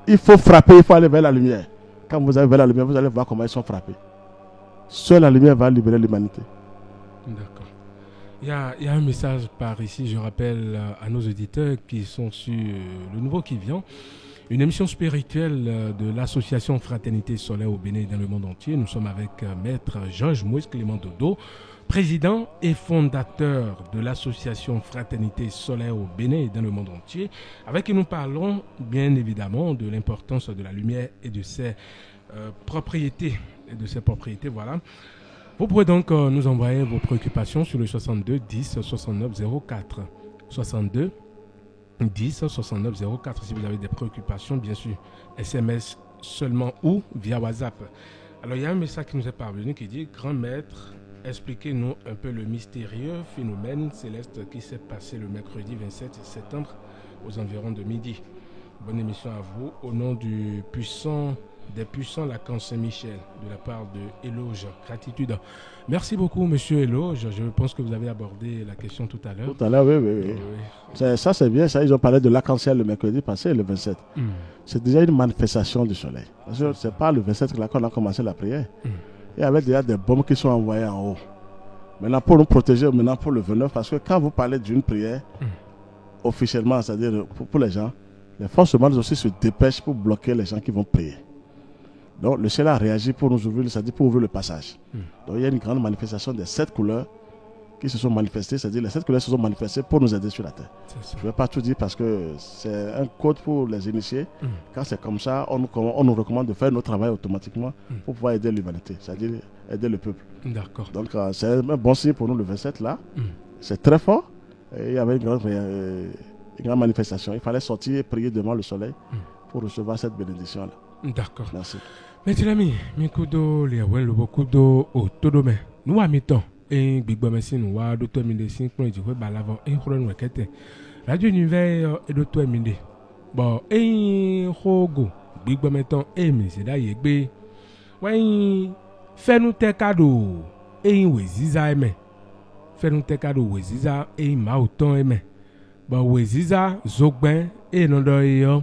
Il faut frapper, il faut aller vers la lumière. Quand vous allez vers la lumière, vous allez voir comment ils sont frappés. Seule la lumière va libérer l'humanité. D'accord. Il y a un message par ici, je rappelle à nos auditeurs qui sont sur le Nouveau qui vient. Une émission spirituelle de l'association Fraternité Solaire au Bénin et dans le monde entier. Nous sommes avec Maître Georges Moïse Clément Dodo, président et fondateur de l'association Fraternité Solaire au Bénin et dans le monde entier, avec qui nous parlons bien évidemment de l'importance de la lumière et de ses propriétés. Voilà. Vous pouvez donc nous envoyer vos préoccupations sur le 62 10 69 04. 62 10 69 04 si vous avez des préoccupations, bien sûr. SMS seulement ou via WhatsApp. Alors il y a un message qui nous est parvenu qui dit: Grand maître, expliquez-nous un peu le mystérieux phénomène céleste qui s'est passé le mercredi 27 septembre aux environs de midi. Bonne émission à vous. Au nom des puissants Lacan Saint-Michel, de la part de Éloge, gratitude. Merci beaucoup, monsieur Éloge. Je pense que vous avez abordé la question tout à l'heure. Tout à l'heure, oui. Ça, c'est bien. Ça, ils ont parlé de l'arc-en-ciel le mercredi passé, le 27. C'est déjà une manifestation du soleil. Parce que c'est pas le 27 qu'on a commencé la prière. Il y avait déjà des bombes qui sont envoyées en haut. Maintenant, pour nous protéger, maintenant pour le 29, parce que quand vous parlez d'une prière, officiellement, c'est-à-dire pour les gens, les forces humaines aussi se dépêchent pour bloquer les gens qui vont prier. Donc le ciel a réagi pour nous ouvrir, c'est-à-dire pour ouvrir le passage. Donc il y a une grande manifestation des 7 couleurs qui se sont manifestées, c'est-à-dire les 7 couleurs se sont manifestées pour nous aider sur la terre. Je ne vais pas tout dire parce que c'est un code pour les initiés. Quand c'est comme ça, on nous recommande de faire notre travail automatiquement pour pouvoir aider l'humanité, c'est-à-dire aider le peuple. D'accord. Donc c'est un bon signe pour nous le 27 là. C'est très fort. Et il y avait une grande manifestation. Il fallait sortir et prier devant le soleil pour recevoir cette bénédiction là. D'accord. Merci. Mes amis, mikudo liawen lobo kudo otodome. Nous a mi-temps. Et gbigbo merci nous wa docteur Minde sin pour dire ba l'avant et khoro nous kete. Radio Univers et docteur Minde. Bon, et khogo gbigbo meton e mi se da yegbe. Wa yin fait nous te cadeau et we ziza eme. Fait nous te cadeau we ziza e ma autant eme. Bon we ziza zogben e no do yo.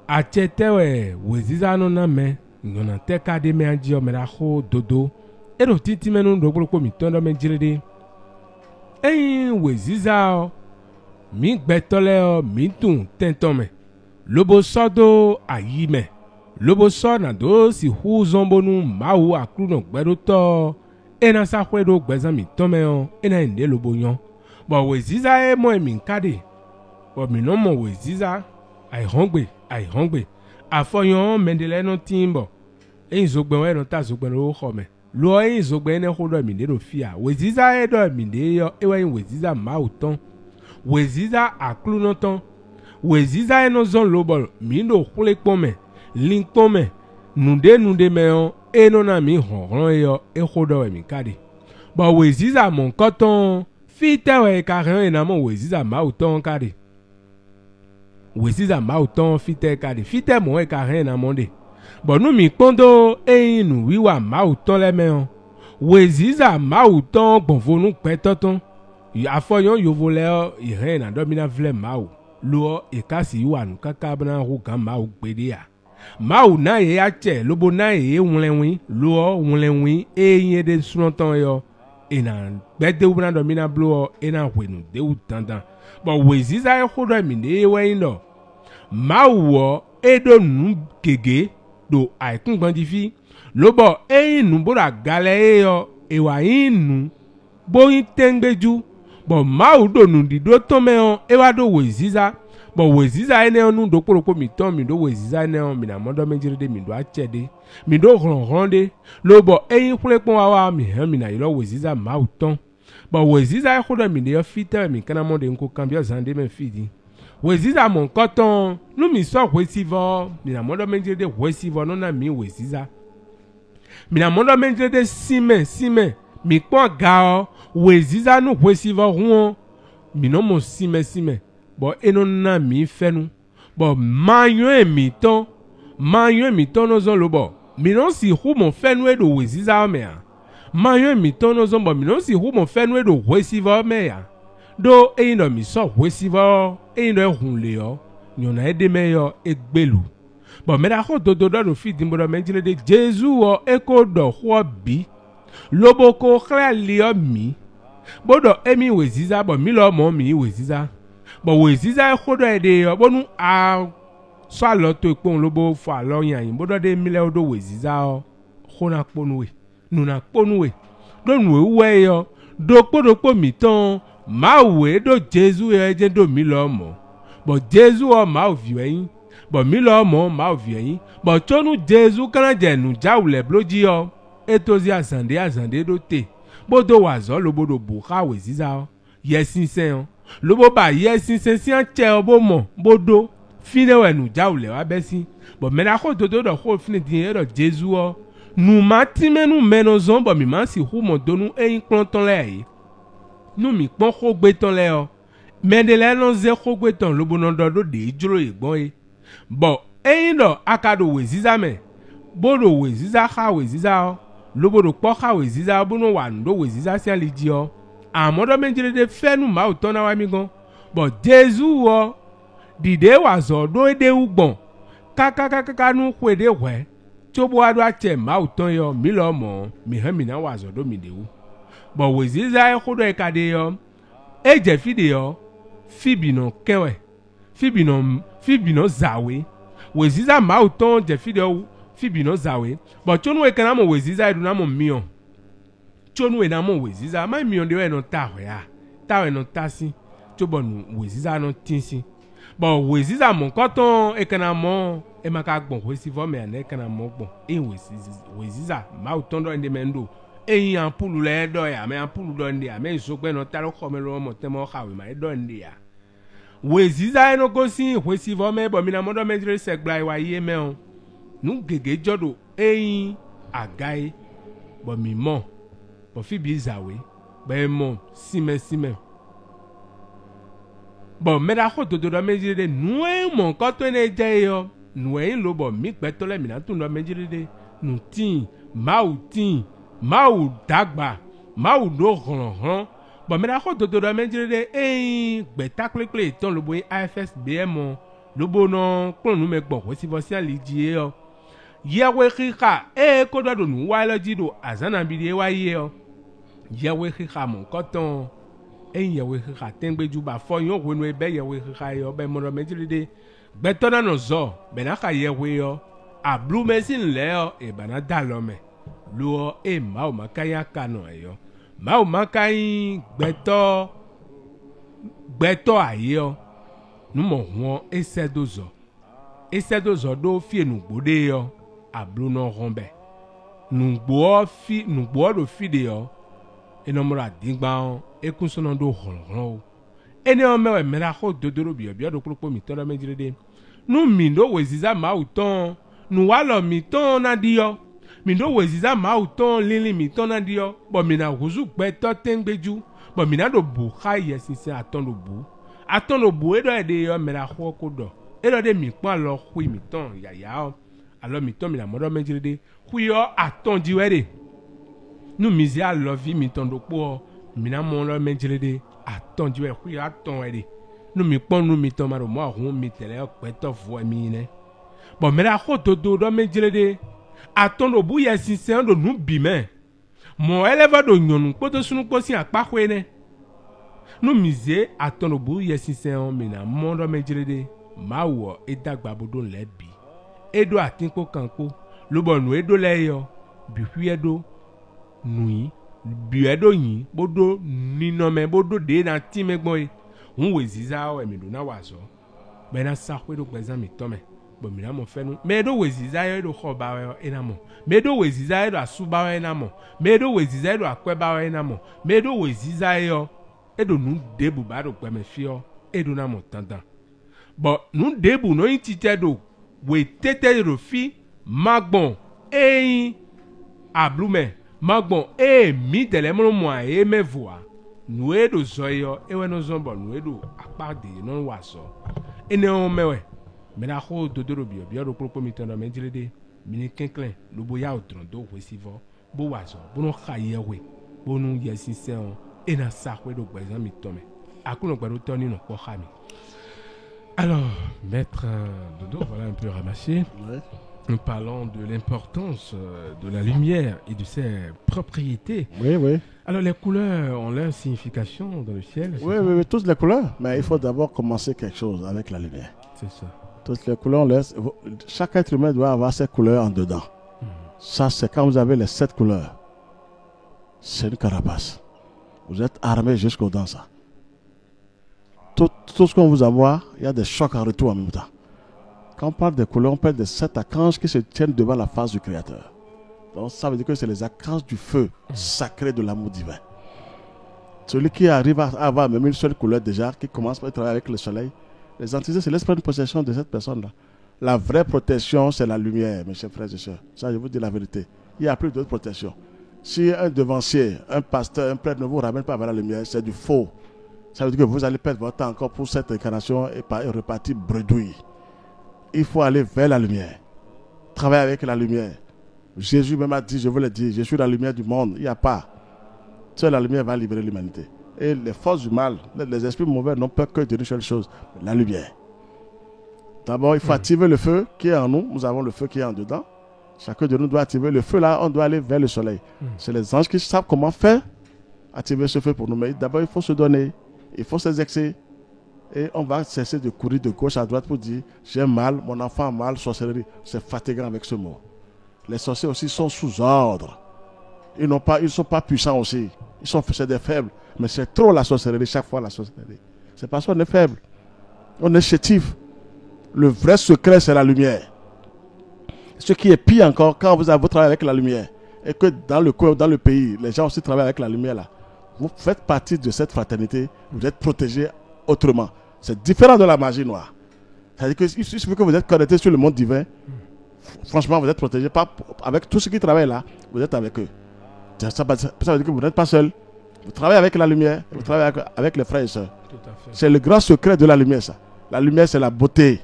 Achetewe we ziza no na me. Ngona te kade me anji o me da kho dodo. Ero titi menu ndogbo mi tondo me jirede. We ziza mi gbetole o mi tun tenton me. Lobo sodo ayi me. Lobo so na do si hu zombonu mawu akru no gbedo to. Ena sa kwedo gbezan mi ton me o. Ena inde lobo yon. But we ziza mo mi nkade. But mi no mo we ziza. Ai hongbe. Afoyon mendele no timbo. Zogben we no ta zogben lo khome. Lo zogben ne khodo mi de do fia. We ziza do mi de yo ewe we ziza ma uton. We ziza aklu no ton. We ziza no zon lobol mi do khule pome. Link pome. Nunde me on no na mi hon yo e khodo mi kade. Ba we ziza mon koton fite we karen na mo we ziza ma uton kade. We ziza ma uton fite kade. Fite mo e karen na monde. Bon nous mi kondo e nu wiwa ma uton le me. We ziza ma uton bonvo nu petoton. Afoyon yo vole ire na domina vle ma u. Lo e kasi wa nu kaka bana ru kan ma u gbede ya. Ma u na ye ache lobo na ye wunlenwi lo wunlenwi e yin de sunton yo. E na gbede u bana domina blo e na wenu de u tantan. Bon we ziza e khodo mi de we ndo. Ma u e do nu kege do aikun gbandifi lobo nu bora gale yo ewa inu boyin tengbeju bo ma do nu dido to me on ewa do weziza bo weziza ene onu do poropo mi ton mi do weziza ene on mi na modo menjirede mi do achede mi do ronronde lobo plepon wa mi han mi na ilo weziza ma uton bo weziza e khodo mi de fite mi kana monde nko kambia zande me fidi. Weziza mon coton, nous mi so wesivo, mi na modo menje de wesivo non na mi weziza. Mi na modo menje de sime, mi kwa gao, weziza nou wesivo ruon, mi non mon sime, bo enon na mi fenu, bo manyo mi ton no zon lobo, mi non si hu mon fenu do weziza mea, manyo mi ton no zon bo mi non si hu mon fenu do wesivo mea. Do no mi so wesivo no hunle yo nyona edeme yo egbelu bo me da ko dodo do fi dimbo do menjile de Jesu o eko do ho bi lobo ko khali o mi bodo emi weziza bo mi lo mo mi weziza bo weziza ko do ede yo bonu a so lo to ipon lobo fa lo yan yin bodo de mi le odo weziza o khona ponuwe nuna ponuwe do nuwe yo do podo mi ton ma we do Jesu eje do mi lo mo bo Jesu o ma oviyin bo mi lo mo ma oviyin bo tonu Jesu kana je nu jawle bloji o etozi azande do te bodo wazo lobodo buka we ziza yesin sen lobo ba yesin sen si an che obo mo bodo fine we nu jawle wa besin bo me da ko dodo do ko fine din do Jesu o nu mati menu menozon bo mi ma si hu mo donu klonton le nu mi pon ko gbe ton le o mendele no ze ko gbe ton lobo no do de ijoro egbon e bo do akado we ziza me bodo we ziza ha we ziza o lobo do po ha we ziza bo no wa ndo we ziza si aliji o amodo menjire de fenu ma o ton na wa mi gan bo Jesu o dide wa zo do de ugbon kaka nu kwede we tí ó bó wá dó àtẹ̀ máa ò tán yọ mí lọ mọ̀ mí hàn mí náà wà zọ̀dọ̀ mi dèwú. bọ̀ wèzíza ẹ̀ kódọ̀ ẹ̀ka de yọ ẹ̀ jẹ́ fìdí yọ fìbìnà kẹwẹ̀ fìbìnà zàwé wèzíza máa ò tán jẹ́ fibi no zawe bo chonu e kana mo weziza edu na mo mion chonu e na mo weziza ma mion de we no tawe ya tawe no tasi chobo nu weziza no tinsi bo weziza mo koton e kana mo e maka gbon wesivo me na e kana mo gbon e weziza ma utondo ende mendo e yan pulu le do ya me yan pulu do ndi ya me so pe no taro ko me lo mo temo kawe ma e do ndi ya weziza eno gosi wesivo me bo mi na mo do me dire segba iwa ye me o nu gege jodo eyin agai bo mi mo bo fi bi zawe be mo sime bo me da ko dodo me dire nu e mo ko to ne je yo nu e lo bo mi pe to le mi na tun do me dire de nu tin ma u dagba ma u do ron bo me da ko dodo me dire de eyin gbetaklekle ton lo bo AFS BM lo bo no klon nu me gbo ko si vo si aliji yo yewe khika ko do nu wa lo jido azana bi de wa ye o yewe khika mo koton yewe khika tengbeju ba fo yon wonu ebe yewe khika yo be mo ro mejide gbeto na no zo be na ka yewe yo ablu mesin le o e bana dalome lo e ma o makaya kanu yo ma o makai gbeto aye o nu mo won esedozo do fi enu gbode yo ablu no rombe nugbo do fide yo enomura dingba ekun sono do ronron ene o mewe mera ko dodoro bi do popo mi toro mejirede nu mi do weziza ma uton nu walo mi ton na dio mi do weziza ma uton lili mi ton na dio bo mi na huzu gbe to tengbeju bo mi na do bu kha yesinse aton do bu edo ede yo mera ko do edo de mi pon lo hui mi ton yaya o alo mi ton mi na modo mejirede hui yo aton diwere nu mi zi alo vi mi ton do po mi na mo lo mejirede aton diwe hui aton ede nu mi pon nu mi ton ma do mo hun mi tele o pe to vo mi ne bo mera ko do mejirede aton do bu yesinse do nu bi me mo eleva do nyonu poto sunu posi apa hwe ne nu mi zi aton do bu yesinse on mi na mo lo mejirede ma wo edagba bodo lebi edo atinko kanko lobo nu edo leyo bi hwiedo nui bi edo yin bodo ninome bodo de na timegbon un weziza o emi do na wazo be na sahwe do gbezan mi tome bo mi na mo fenu me do weziza yo do kho ba yo enamo me do weziza yo do asuba yo enamo me do weziza yo do akweba yo enamo me do weziza yo edo nu debu ba do pe me fio edo na mo tantan bo nu debu no yin tite do we tete rofi magbon ablume magbon mi telemo mo mevoa nu edo zoyo ewe no zombo nu edo apade no waso ene o mewe me na ho dodoro bi do popo mi tondo menjilede mi ni kenklen lo boya odron do wesivo bo waso bo no khayewe bo nu yesinse on ena sakwe do gbezan mi tome akuno gbero toni no ko khami. Alors, maître Dodo, voilà un peu ramassé. Ouais. Nous parlons de l'importance de la lumière et de ses propriétés. Oui. Alors, les couleurs ont leur signification dans le ciel. Oui, toutes les couleurs. Mais il faut d'abord commencer quelque chose avec la lumière. C'est ça. Toutes les couleurs, chaque être humain doit avoir ses couleurs en dedans. Ça, c'est quand vous avez les 7 couleurs. C'est une carapace. Vous êtes armé jusqu'aux dents, ça. Tout ce qu'on vous envoie, il y a des chocs en retour en même temps. Quand on parle des couleurs, on parle des 7 archanges qui se tiennent devant la face du Créateur. Donc ça veut dire que c'est les archanges du feu sacré de l'amour divin. Celui qui arrive à avoir même une seule couleur déjà, qui commence par travailler avec le soleil, les entités se laissent prendre possession de cette personne-là. La vraie protection, c'est la lumière, mes chers frères et sœurs. Ça, je vous dis la vérité. Il n'y a plus d'autre protection. Si un devancier, un pasteur, un prêtre ne vous ramène pas vers la lumière, c'est du faux. Ça veut dire que vous allez perdre votre temps encore pour cette incarnation et repartir bredouille. Il faut aller vers la lumière. Travailler avec la lumière. Jésus même a dit, je vous l'ai dit, je suis la lumière du monde. Il n'y a pas. Seule la lumière va libérer l'humanité. Et les forces du mal, les esprits mauvais n'ont peur que d'une seule chose, la lumière. D'abord, il faut activer le feu qui est en nous. Nous avons le feu qui est en dedans. Chacun de nous doit activer le feu là, on doit aller vers le soleil. C'est les anges qui savent comment faire activer ce feu pour nous. Mais d'abord, il faut se donner. Il faut s'exercer et on va cesser de courir de gauche à droite pour dire j'ai mal, mon enfant a mal, sorcellerie. C'est fatigant avec ce mot. Les sorciers aussi sont sous ordre. Ils ne sont pas puissants aussi. C'est des faibles. Mais c'est trop la sorcellerie, chaque fois la sorcellerie. C'est parce qu'on est faible. On est chétif. Le vrai secret, c'est la lumière. Ce qui est pire encore, quand vous travaillez avec la lumière, et que dans le pays, les gens aussi travaillent avec la lumière là, vous faites partie de cette fraternité, vous êtes protégés autrement. C'est différent de la magie noire. C'est-à-dire que il suffit que vous êtes connecté sur le monde divin, franchement, vous êtes protégés. Avec tous ceux qui travaillent là, vous êtes avec eux. Ça veut dire que vous n'êtes pas seul. Vous travaillez avec la lumière, vous travaillez avec les frères et sœurs. C'est le grand secret de la lumière, ça. La lumière, c'est la beauté.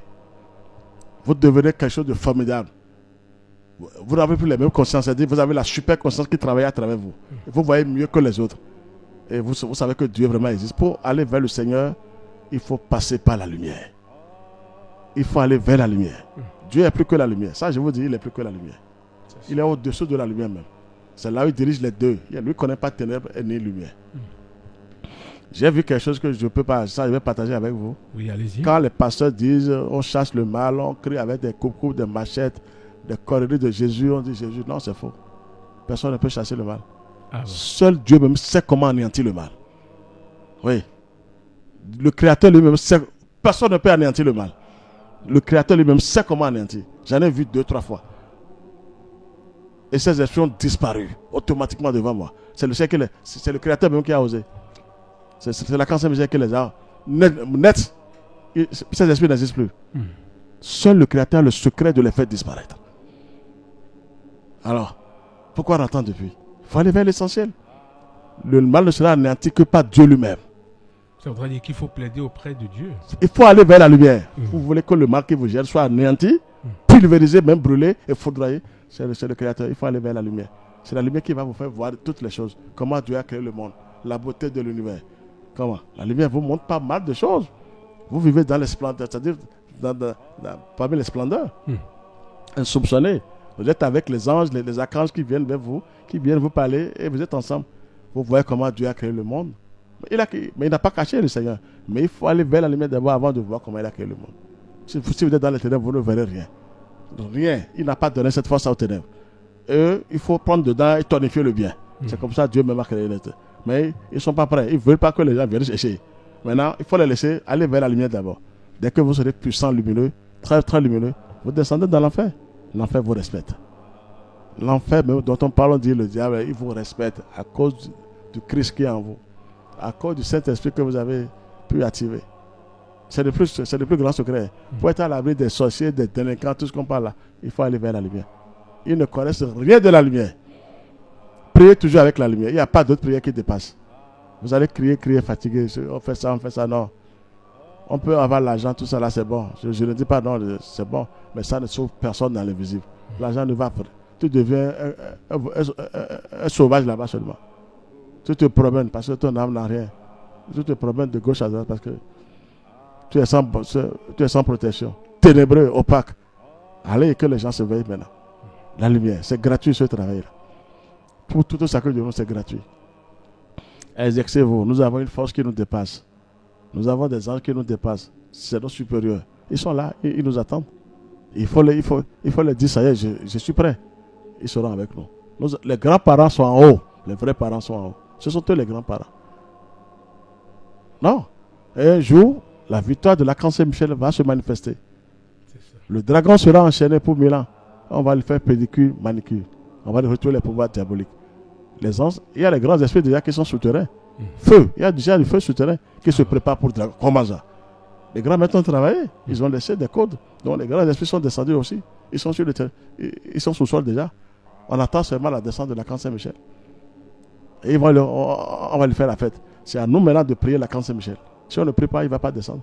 Vous devenez quelque chose de formidable. Vous n'avez plus les mêmes consciences, c'est-à-dire vous avez la super conscience qui travaille à travers vous. Vous voyez mieux que les autres. Et vous savez que Dieu vraiment existe. Pour aller vers le Seigneur, il faut passer par la lumière. Il faut aller vers la lumière. Dieu est plus que la lumière. Ça, je vous dis, il est plus que la lumière. Il est au-dessous de la lumière même. C'est là où il dirige les deux. Lui ne connaît pas ténèbres ni lumière. J'ai vu quelque chose que je ne peux pas. Ça, je vais partager avec vous. Oui, allez-y. Quand les pasteurs disent on chasse le mal, on crie avec des coups, des machettes, des corneries de Jésus, on dit Jésus. Non, c'est faux. Personne ne peut chasser le mal. Ah bon. Seul Dieu même sait comment anéantir le mal. Oui. Le Créateur lui-même sait. Personne ne peut anéantir le mal. Le Créateur lui-même sait comment anéantir. J'en ai vu 2-3 fois. Et ces esprits ont disparu automatiquement devant moi. C'est le Créateur même qui a osé. C'est la cancer qui les a net. Ces esprits n'existent plus. Seul le Créateur a le secret de les faire disparaître. Alors, pourquoi on attend depuis? Il faut aller vers l'essentiel. Le mal ne sera anéanti que par Dieu lui-même. Ça voudrait dire qu'il faut plaider auprès de Dieu. Il faut aller vers la lumière. Vous voulez que le mal qui vous gère soit anéanti, pulvérisé, même brûlé et foudroyé. C'est le Créateur. Il faut aller vers la lumière. C'est la lumière qui va vous faire voir toutes les choses. Comment Dieu a créé le monde. La beauté de l'univers. Comment? La lumière vous montre pas mal de choses. Vous vivez dans les splendeurs, c'est-à-dire parmi les splendeurs. Insoupçonnés. Vous êtes avec les anges, les archanges qui viennent vers vous, qui viennent vous parler et vous êtes ensemble. Vous voyez comment Dieu a créé le monde. Mais il n'a pas caché le Seigneur. Mais il faut aller vers la lumière d'abord avant de voir comment il a créé le monde. Si vous êtes dans les ténèbres, vous ne verrez rien. Rien. Il n'a pas donné cette force aux ténèbres. Et il faut prendre dedans et tonifier le bien. C'est comme ça que Dieu même a créé les ténèbres. Mais ils ne sont pas prêts. Ils ne veulent pas que les gens viennent chercher. Maintenant, il faut les laisser aller vers la lumière d'abord. Dès que vous serez puissant, lumineux, très très lumineux, vous descendez dans l'enfer. L'enfer vous respecte. L'enfer dont on parle, on dit le diable, il vous respecte à cause du Christ qui est en vous. À cause du Saint-Esprit que vous avez pu activer. C'est le plus grand secret. Pour être à l'abri des sorciers, des délinquants, tout ce qu'on parle là, il faut aller vers la lumière. Ils ne connaissent rien de la lumière. Priez toujours avec la lumière. Il n'y a pas d'autre prière qui dépasse. Vous allez crier fatigué. On fait ça, non. On peut avoir l'argent, tout ça là, c'est bon. Je ne dis pas non, c'est bon. Mais ça ne sauve personne dans l'invisible. L'argent ne va pas. Tu deviens un sauvage là-bas seulement. Tu te promènes parce que ton âme n'a rien. Tu te promènes de gauche à droite parce que tu es sans protection. Ténébreux, opaque. Allez, que les gens se veillent maintenant. La lumière, c'est gratuit ce travail-là. Pour tout ça que Dieu veut, c'est gratuit. Exercez-vous. Nous avons une force qui nous dépasse. Nous avons des anges qui nous dépassent. C'est nos supérieurs. Ils sont là, ils nous attendent. Il faut les dire, ça y est, je suis prêt. Ils seront avec nous. Les grands-parents sont en haut. Les vrais parents sont en haut. Ce sont eux les grands-parents. Non. Et un jour, la victoire de l'archange Saint-Michel va se manifester. Le dragon sera enchaîné pour 1000 ans. On va lui faire pédicure, manicure. On va lui retrouver les pouvoirs diaboliques. Les anges, il y a les grands esprits déjà qui sont souterrains. Feu, il y a déjà du feu souterrain qui se prépare pour le dragon. Comment ça? Les grands maîtres ont travaillé. Ils ont laissé des codes. Donc les grands esprits sont descendus aussi. Ils sont sur le terrain. Ils sont sous sol déjà. On attend seulement la descente de l'archange Saint-Michel. Et on va lui faire la fête. C'est à nous maintenant de prier l'archange Saint-Michel. Si on ne prie pas, il ne va pas descendre.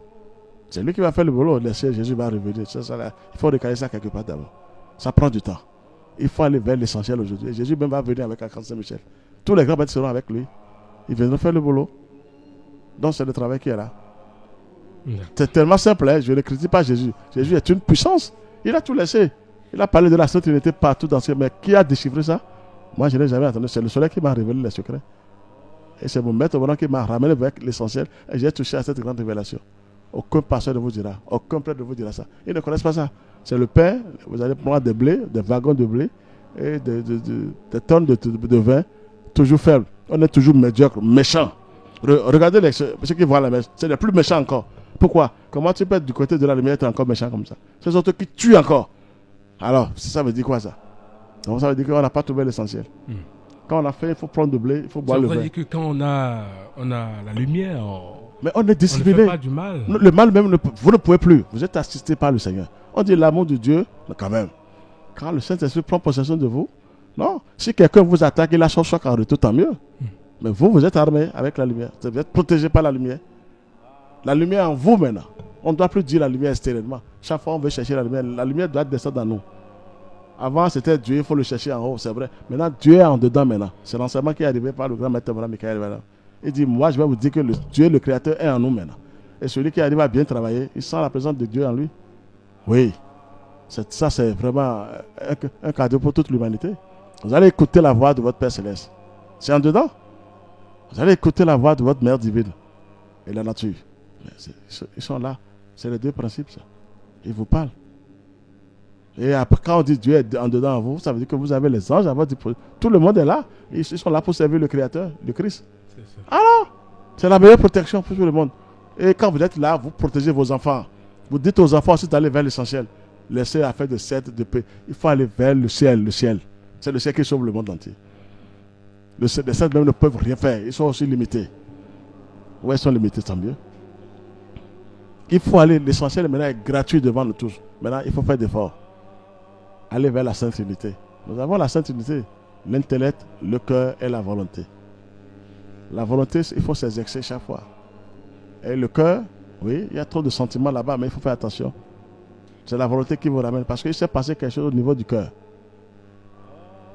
C'est lui qui va faire le boulot. Laisser Jésus va revenir. Il faut recaler ça quelque part d'abord. Ça prend du temps. Il faut aller vers l'essentiel aujourd'hui. Jésus même va venir avec l'archange Saint-Michel. Tous les grands maîtres seront avec lui. Ils viendront faire le boulot. Donc c'est le travail qui est là. C'est tellement simple. Hein? Je ne critique pas Jésus. Jésus est une puissance. Il a tout laissé. Il a parlé de la Sainte Trinité partout dans ce... Mais qui a déchiffré ça? Moi, je n'ai jamais entendu. C'est le soleil qui m'a révélé les secrets. Et c'est mon maître qui m'a ramené avec l'essentiel. Et j'ai touché à cette grande révélation. Aucun pasteur ne vous dira. Aucun prêtre ne vous dira ça. Ils ne connaissent pas ça. C'est le pain. Vous allez prendre des blés, des wagons de blé. et des tonnes de vin, toujours faibles. On est toujours médiocre, méchant. Regardez ceux qui voient la messe, c'est les plus méchants encore. Pourquoi? Comment tu peux être du côté de la lumière et être encore méchant comme ça? C'est autres qui tuent encore. Alors, ça veut dire quoi ça? Donc ça veut dire qu'on n'a pas trouvé l'essentiel. Quand on a fait, il faut prendre du blé, il faut boire le vin. Ça veut dire que quand on a la lumière, mais on est discipliné. On ne fait pas du mal. Le mal même, vous ne pouvez plus. Vous êtes assisté par le Seigneur. On dit l'amour de Dieu, mais quand même. Quand le Saint-Esprit prend possession de vous, non. Si quelqu'un vous attaque, il a son choc en retour, tant mieux. Mais vous êtes armé avec la lumière. Vous êtes protégé par la lumière. La lumière en vous maintenant. On ne doit plus dire la lumière extérieurement. Chaque fois on veut chercher la lumière doit descendre dans nous. Avant c'était Dieu, il faut le chercher en haut, c'est vrai. Maintenant Dieu est en dedans maintenant. C'est l'enseignement qui est arrivé par le grand maître Michael. Il dit, moi je vais vous dire que Dieu, le Créateur, est en nous maintenant. Et celui qui arrive à bien travailler, il sent la présence de Dieu en lui. Oui. Ça c'est vraiment un cadeau pour toute l'humanité. Vous allez écouter la voix de votre Père Céleste. C'est en dedans. Vous allez écouter la voix de votre Mère divine et la nature. Ils sont là. C'est les deux principes, ça. Ils vous parlent. Et après, quand on dit Dieu est en dedans en vous, ça veut dire que vous avez les anges à votre disposition. Tout le monde est là. Ils sont là pour servir le Créateur, le Christ. Alors, c'est la meilleure protection pour tout le monde. Et quand vous êtes là, vous protégez vos enfants. Vous dites aux enfants aussi d'aller vers l'essentiel. Laissez affaire de cette, de paix. Il faut aller vers le ciel, le ciel. C'est le ciel qui sauve le monde entier. Les sept même ne peuvent rien faire. Ils sont aussi limités. Ouais, ils sont limités, tant mieux. Il faut aller, l'essentiel maintenant est gratuit devant nous tous. Maintenant, il faut faire d'efforts. Aller vers la Sainte Unité. Nous avons la Sainte Unité. L'intellect, le cœur et la volonté. La volonté, il faut s'exercer chaque fois. Et le cœur, oui, il y a trop de sentiments là-bas, mais il faut faire attention. C'est la volonté qui vous ramène. Parce qu'il s'est passé quelque chose au niveau du cœur.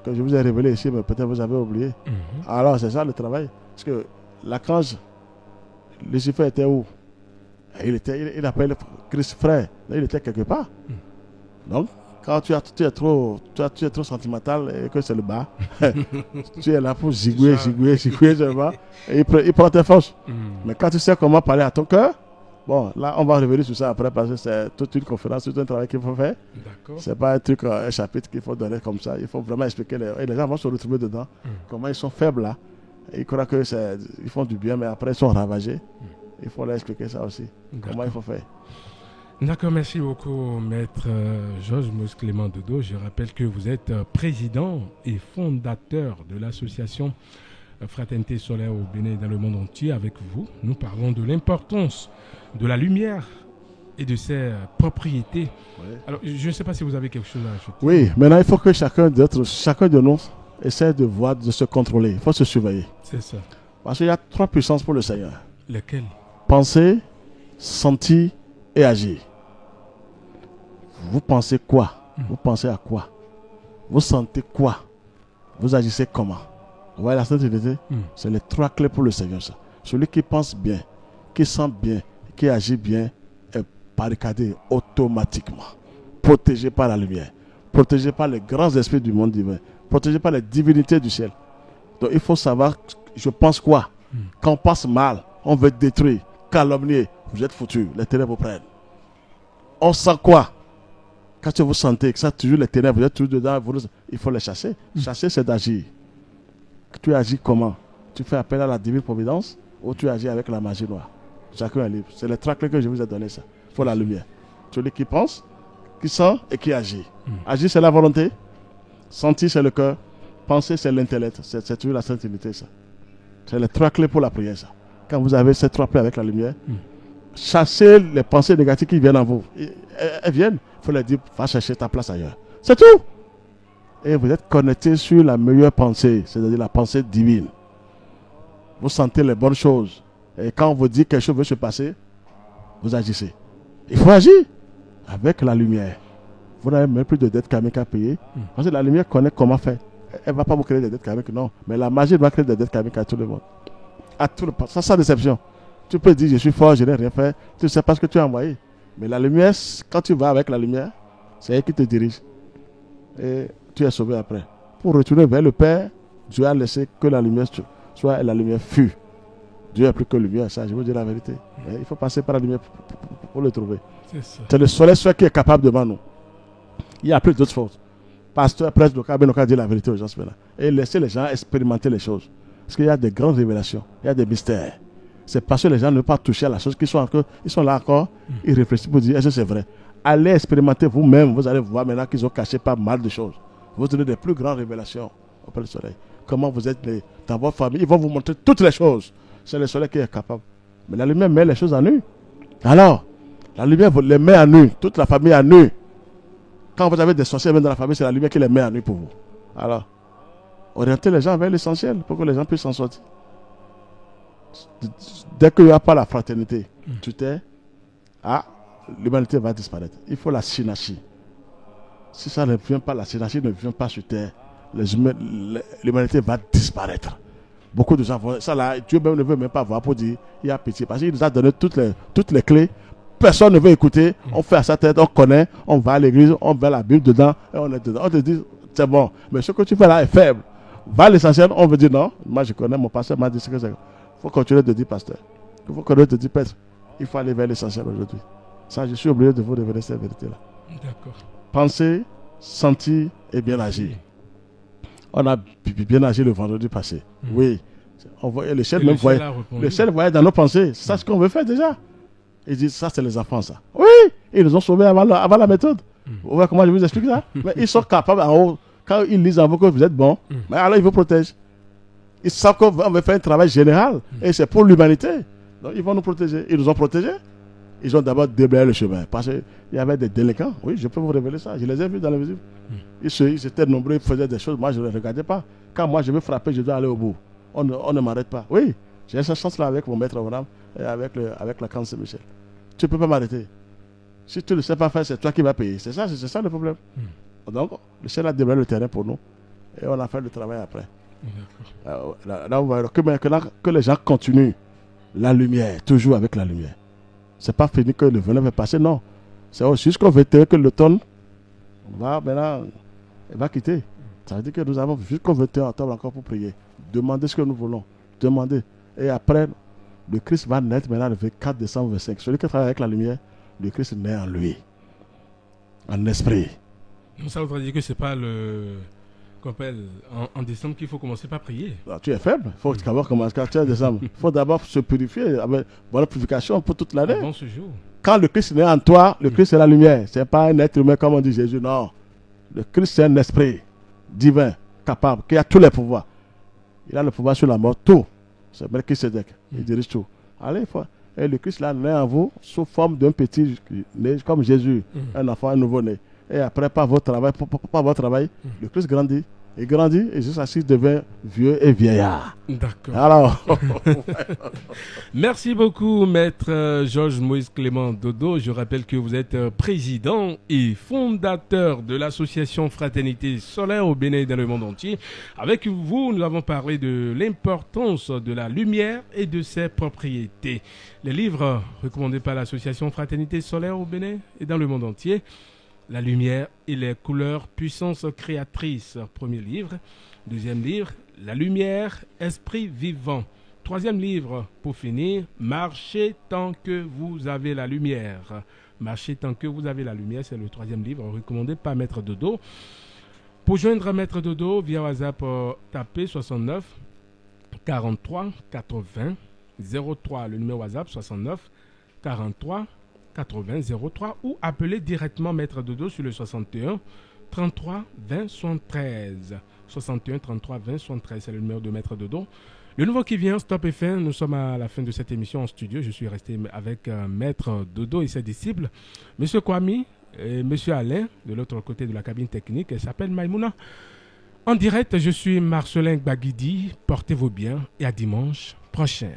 Que je vous ai révélé ici, mais peut-être vous avez oublié. Alors, c'est ça le travail. Parce que l'archange, Lucifer était où? Il appelle Christ frère. Il était quelque part. Donc, quand tu es trop sentimental et que c'est le bas, tu es là pour zigouer seulement. Et il prend tes forces. Mais quand tu sais comment parler à ton cœur, bon, là, on va revenir sur ça après parce que c'est toute une conférence, tout un travail qu'il faut faire. C'est pas un truc, un chapitre qu'il faut donner comme ça. Il faut vraiment expliquer. Et les gens vont se retrouver dedans. Comment ils sont faibles là. Et ils croient qu'ils font du bien, mais après ils sont ravagés. Il faut leur expliquer ça aussi. Comment il faut faire. D'accord, merci beaucoup, maître Georges Mos-Clément Dodo. Je rappelle que vous êtes président et fondateur de l'association Fraternité Solaire au Bénin et dans le monde entier. Avec vous, nous parlons de l'importance de la lumière et de ses propriétés. Oui. Alors, je ne sais pas si vous avez quelque chose à ajouter. Oui, maintenant il faut que chacun de nous essaie de voir, de se contrôler. Il faut se surveiller. C'est ça. Parce qu'il y a 3 puissances pour le Seigneur. Lesquelles? Penser, sentir et agir. Vous pensez quoi? Vous pensez à quoi? Vous sentez quoi? Vous agissez comment? Vous voyez la Sainte Trinité? C'est les 3 clés pour le Seigneur. Ça. Celui qui pense bien, qui sent bien, qui agit bien, est barricadé automatiquement. Protégé par la lumière. Protégé par les grands esprits du monde divin. Protégé par les divinités du ciel. Donc il faut savoir, je pense quoi? Quand on pense mal, on veut détruire, calomnier, vous êtes foutus, les ténèbres vous prennent. On sent quoi? Quand vous sentez que ça, toujours les ténèbres, vous êtes toujours dedans, il faut les chasser. Chasser, c'est d'agir. Tu agis comment? Tu fais appel à la divine providence ou tu agis avec la magie noire? Chacun est libre. C'est les 3 clés que je vous ai données, ça. Il faut la lumière. Celui qui pense, qui sent et qui agit. Agir, c'est la volonté. Sentir, c'est le cœur. Penser, c'est l'intellect. C'est toujours la Sainte Unité, ça. C'est les 3 clés pour la prière, ça. Quand vous avez ces 3 clés avec la lumière, chassez les pensées négatives qui viennent en vous. Elles viennent. Il faut leur dire, va chercher ta place ailleurs. C'est tout. Et vous êtes connecté sur la meilleure pensée, c'est-à-dire la pensée divine. Vous sentez les bonnes choses. Et quand on vous dit que quelque chose veut se passer, vous agissez. Il faut agir avec la lumière. Vous n'avez même plus de dettes karmiques à payer. Parce que la lumière connaît comment faire. Elle ne va pas vous créer des dettes karmiques, non. Mais la magie va créer des dettes karmiques à tout le monde. À tout le monde. Ça, sans déception. Tu peux dire, je suis fort, je n'ai rien fait. Tu ne sais pas ce que tu as envoyé. Mais la lumière, quand tu vas avec la lumière, c'est elle qui te dirige. Et tu es sauvé après. Pour retourner vers le Père, Dieu a laissé que la lumière soit et la lumière fut. Dieu est plus que lumière, ça, je vous dis la vérité. Et il faut passer par la lumière pour le trouver. C'est le soleil seul qui est capable devant nous. Il n'y a plus d'autres forces. pasteur, prêtre, local, dire la vérité aux gens maintenant. Et laisser les gens expérimenter les choses. Parce qu'il y a des grandes révélations, il y a des mystères. C'est parce que les gens ne veulent pas toucher à la chose qu'ils sont là encore, ils réfléchissent pour dire est-ce que c'est vrai. Allez expérimenter vous-même, vous allez voir maintenant qu'ils ont caché pas mal de choses. Vous donnez des plus grandes révélations auprès du soleil. Comment vous êtes dans votre famille, ils vont vous montrer toutes les choses. C'est le soleil qui est capable. Mais la lumière met les choses à nu. Alors, la lumière vous les met à nu, toute la famille à nu. Quand vous avez des sorciers dans la famille, c'est la lumière qui les met à nu pour vous. Alors, orientez les gens vers l'essentiel pour que les gens puissent s'en sortir. Dès qu'il n'y a pas la fraternité, l'humanité va disparaître. Il faut la synergie. Si ça ne vient pas, la synergie ne vient pas sur terre, l'humanité va disparaître. Beaucoup de gens vont. Ça là, Dieu même ne veut même pas voir pour dire il y a pitié. Parce qu'il nous a donné toutes les clés. Personne ne veut écouter. On fait à sa tête, on connaît, on va à l'église, on va à la Bible dedans, et on est dedans. On te dit c'est bon, mais ce que tu fais là est faible. Va à l'essentiel, on veut dire non. Moi je connais, mon pasteur m'a dit ce que c'est. Il faut continuer de dire pasteur. Il faut continuer de dire père. Il faut aller vers l'essentiel aujourd'hui. Ça, je suis obligé de vous révéler cette vérité-là. D'accord. Penser, sentir et bien agir. On a bien agi le vendredi passé. Oui. On voyait le ciel même voyait. Le ciel voyait dans nos pensées. C'est ça ce qu'on veut faire déjà. Ils disent ça, c'est les enfants, ça. Oui, ils nous ont sauvés avant la méthode. Vous voyez comment je vous explique ça? Mais ils sont capables en haut. Quand ils lisent en vous que vous êtes bon, mais alors ils vous protègent. Ils savent qu'on veut faire un travail général et c'est pour l'humanité. Donc ils vont nous protéger. Ils nous ont protégés. Ils ont d'abord déblayé le chemin. Parce qu'il y avait des délinquants. Oui, je peux vous révéler ça. Je les ai vus dans la visite. Ils étaient nombreux, ils faisaient des choses. Moi, je ne les regardais pas. Quand moi, je veux frapper, je dois aller au bout. On ne m'arrête pas. Oui, j'ai cette chance-là avec mon maître Abraham et avec la Camp Saint-Michel. Tu ne peux pas m'arrêter. Si tu ne le sais pas faire, c'est toi qui vas payer. C'est ça le problème. Donc, le ciel a déblayé le terrain pour nous. Et on a fait le travail après. Là, on va que les gens continuent. La lumière, toujours avec la lumière. C'est pas fini que le venin va passer, non. C'est jusqu'au 21 que l'automne va quitter. Ça veut dire que nous avons jusqu'au 21 octobre encore pour prier. Demandez ce que nous voulons. Demandez. Et après, le Christ va naître maintenant le 24 décembre 25. Celui qui travaille avec la lumière, le Christ naît en lui. En esprit. Donc ça voudrait dire que c'est pas en décembre qu'il faut commencer par prier. Alors, tu es faible. Il faut d'abord commencer en décembre. Il faut d'abord se purifier avec bonne purification pour toute l'année. Avant ce jour. Quand le Christ naît en toi, le Christ c'est la lumière. Ce n'est pas un être humain comme on dit Jésus. Non. Le Christ c'est un esprit divin, capable, qui a tous les pouvoirs. Il a le pouvoir sur la mort, tout. C'est Melchisedec. Il dirige tout. Allez, et le Christ là naît en vous sous forme d'un petit né comme Jésus, un enfant, un nouveau-né. Et après, par votre travail, le Christ grandit. Il grandit et jusqu'à ce qu'il devient vieux et vieillard. D'accord. Alors. Merci beaucoup, maître Georges Moïse Clément Dodo. Je rappelle que vous êtes président et fondateur de l'association Fraternité Solaire au Bénin et dans le monde entier. Avec vous, nous avons parlé de l'importance de la lumière et de ses propriétés. Les livres recommandés par l'association Fraternité Solaire au Bénin et dans le monde entier. La lumière et les couleurs, puissance créatrice, premier livre. Deuxième livre, la lumière, esprit vivant. Troisième livre, pour finir, marchez tant que vous avez la lumière. Marchez tant que vous avez la lumière, c'est le troisième livre recommandé par Maître Dodo. Pour joindre Maître Dodo, via WhatsApp, tapez 69 43 80 03. Le numéro WhatsApp, 69 43 80 03 ou appelez directement Maître Dodo sur le 61 33 20 73. 61 33 20 73, c'est le numéro de Maître Dodo. Le nouveau qui vient, Stop et Fin. Nous sommes à la fin de cette émission en studio. Je suis resté avec Maître Dodo et ses disciples, Monsieur Kwame et Monsieur Alain, de l'autre côté de la cabine technique. Elle s'appelle Maïmouna. En direct, je suis Marcelin Gbagidi. Portez-vous bien et à dimanche prochain.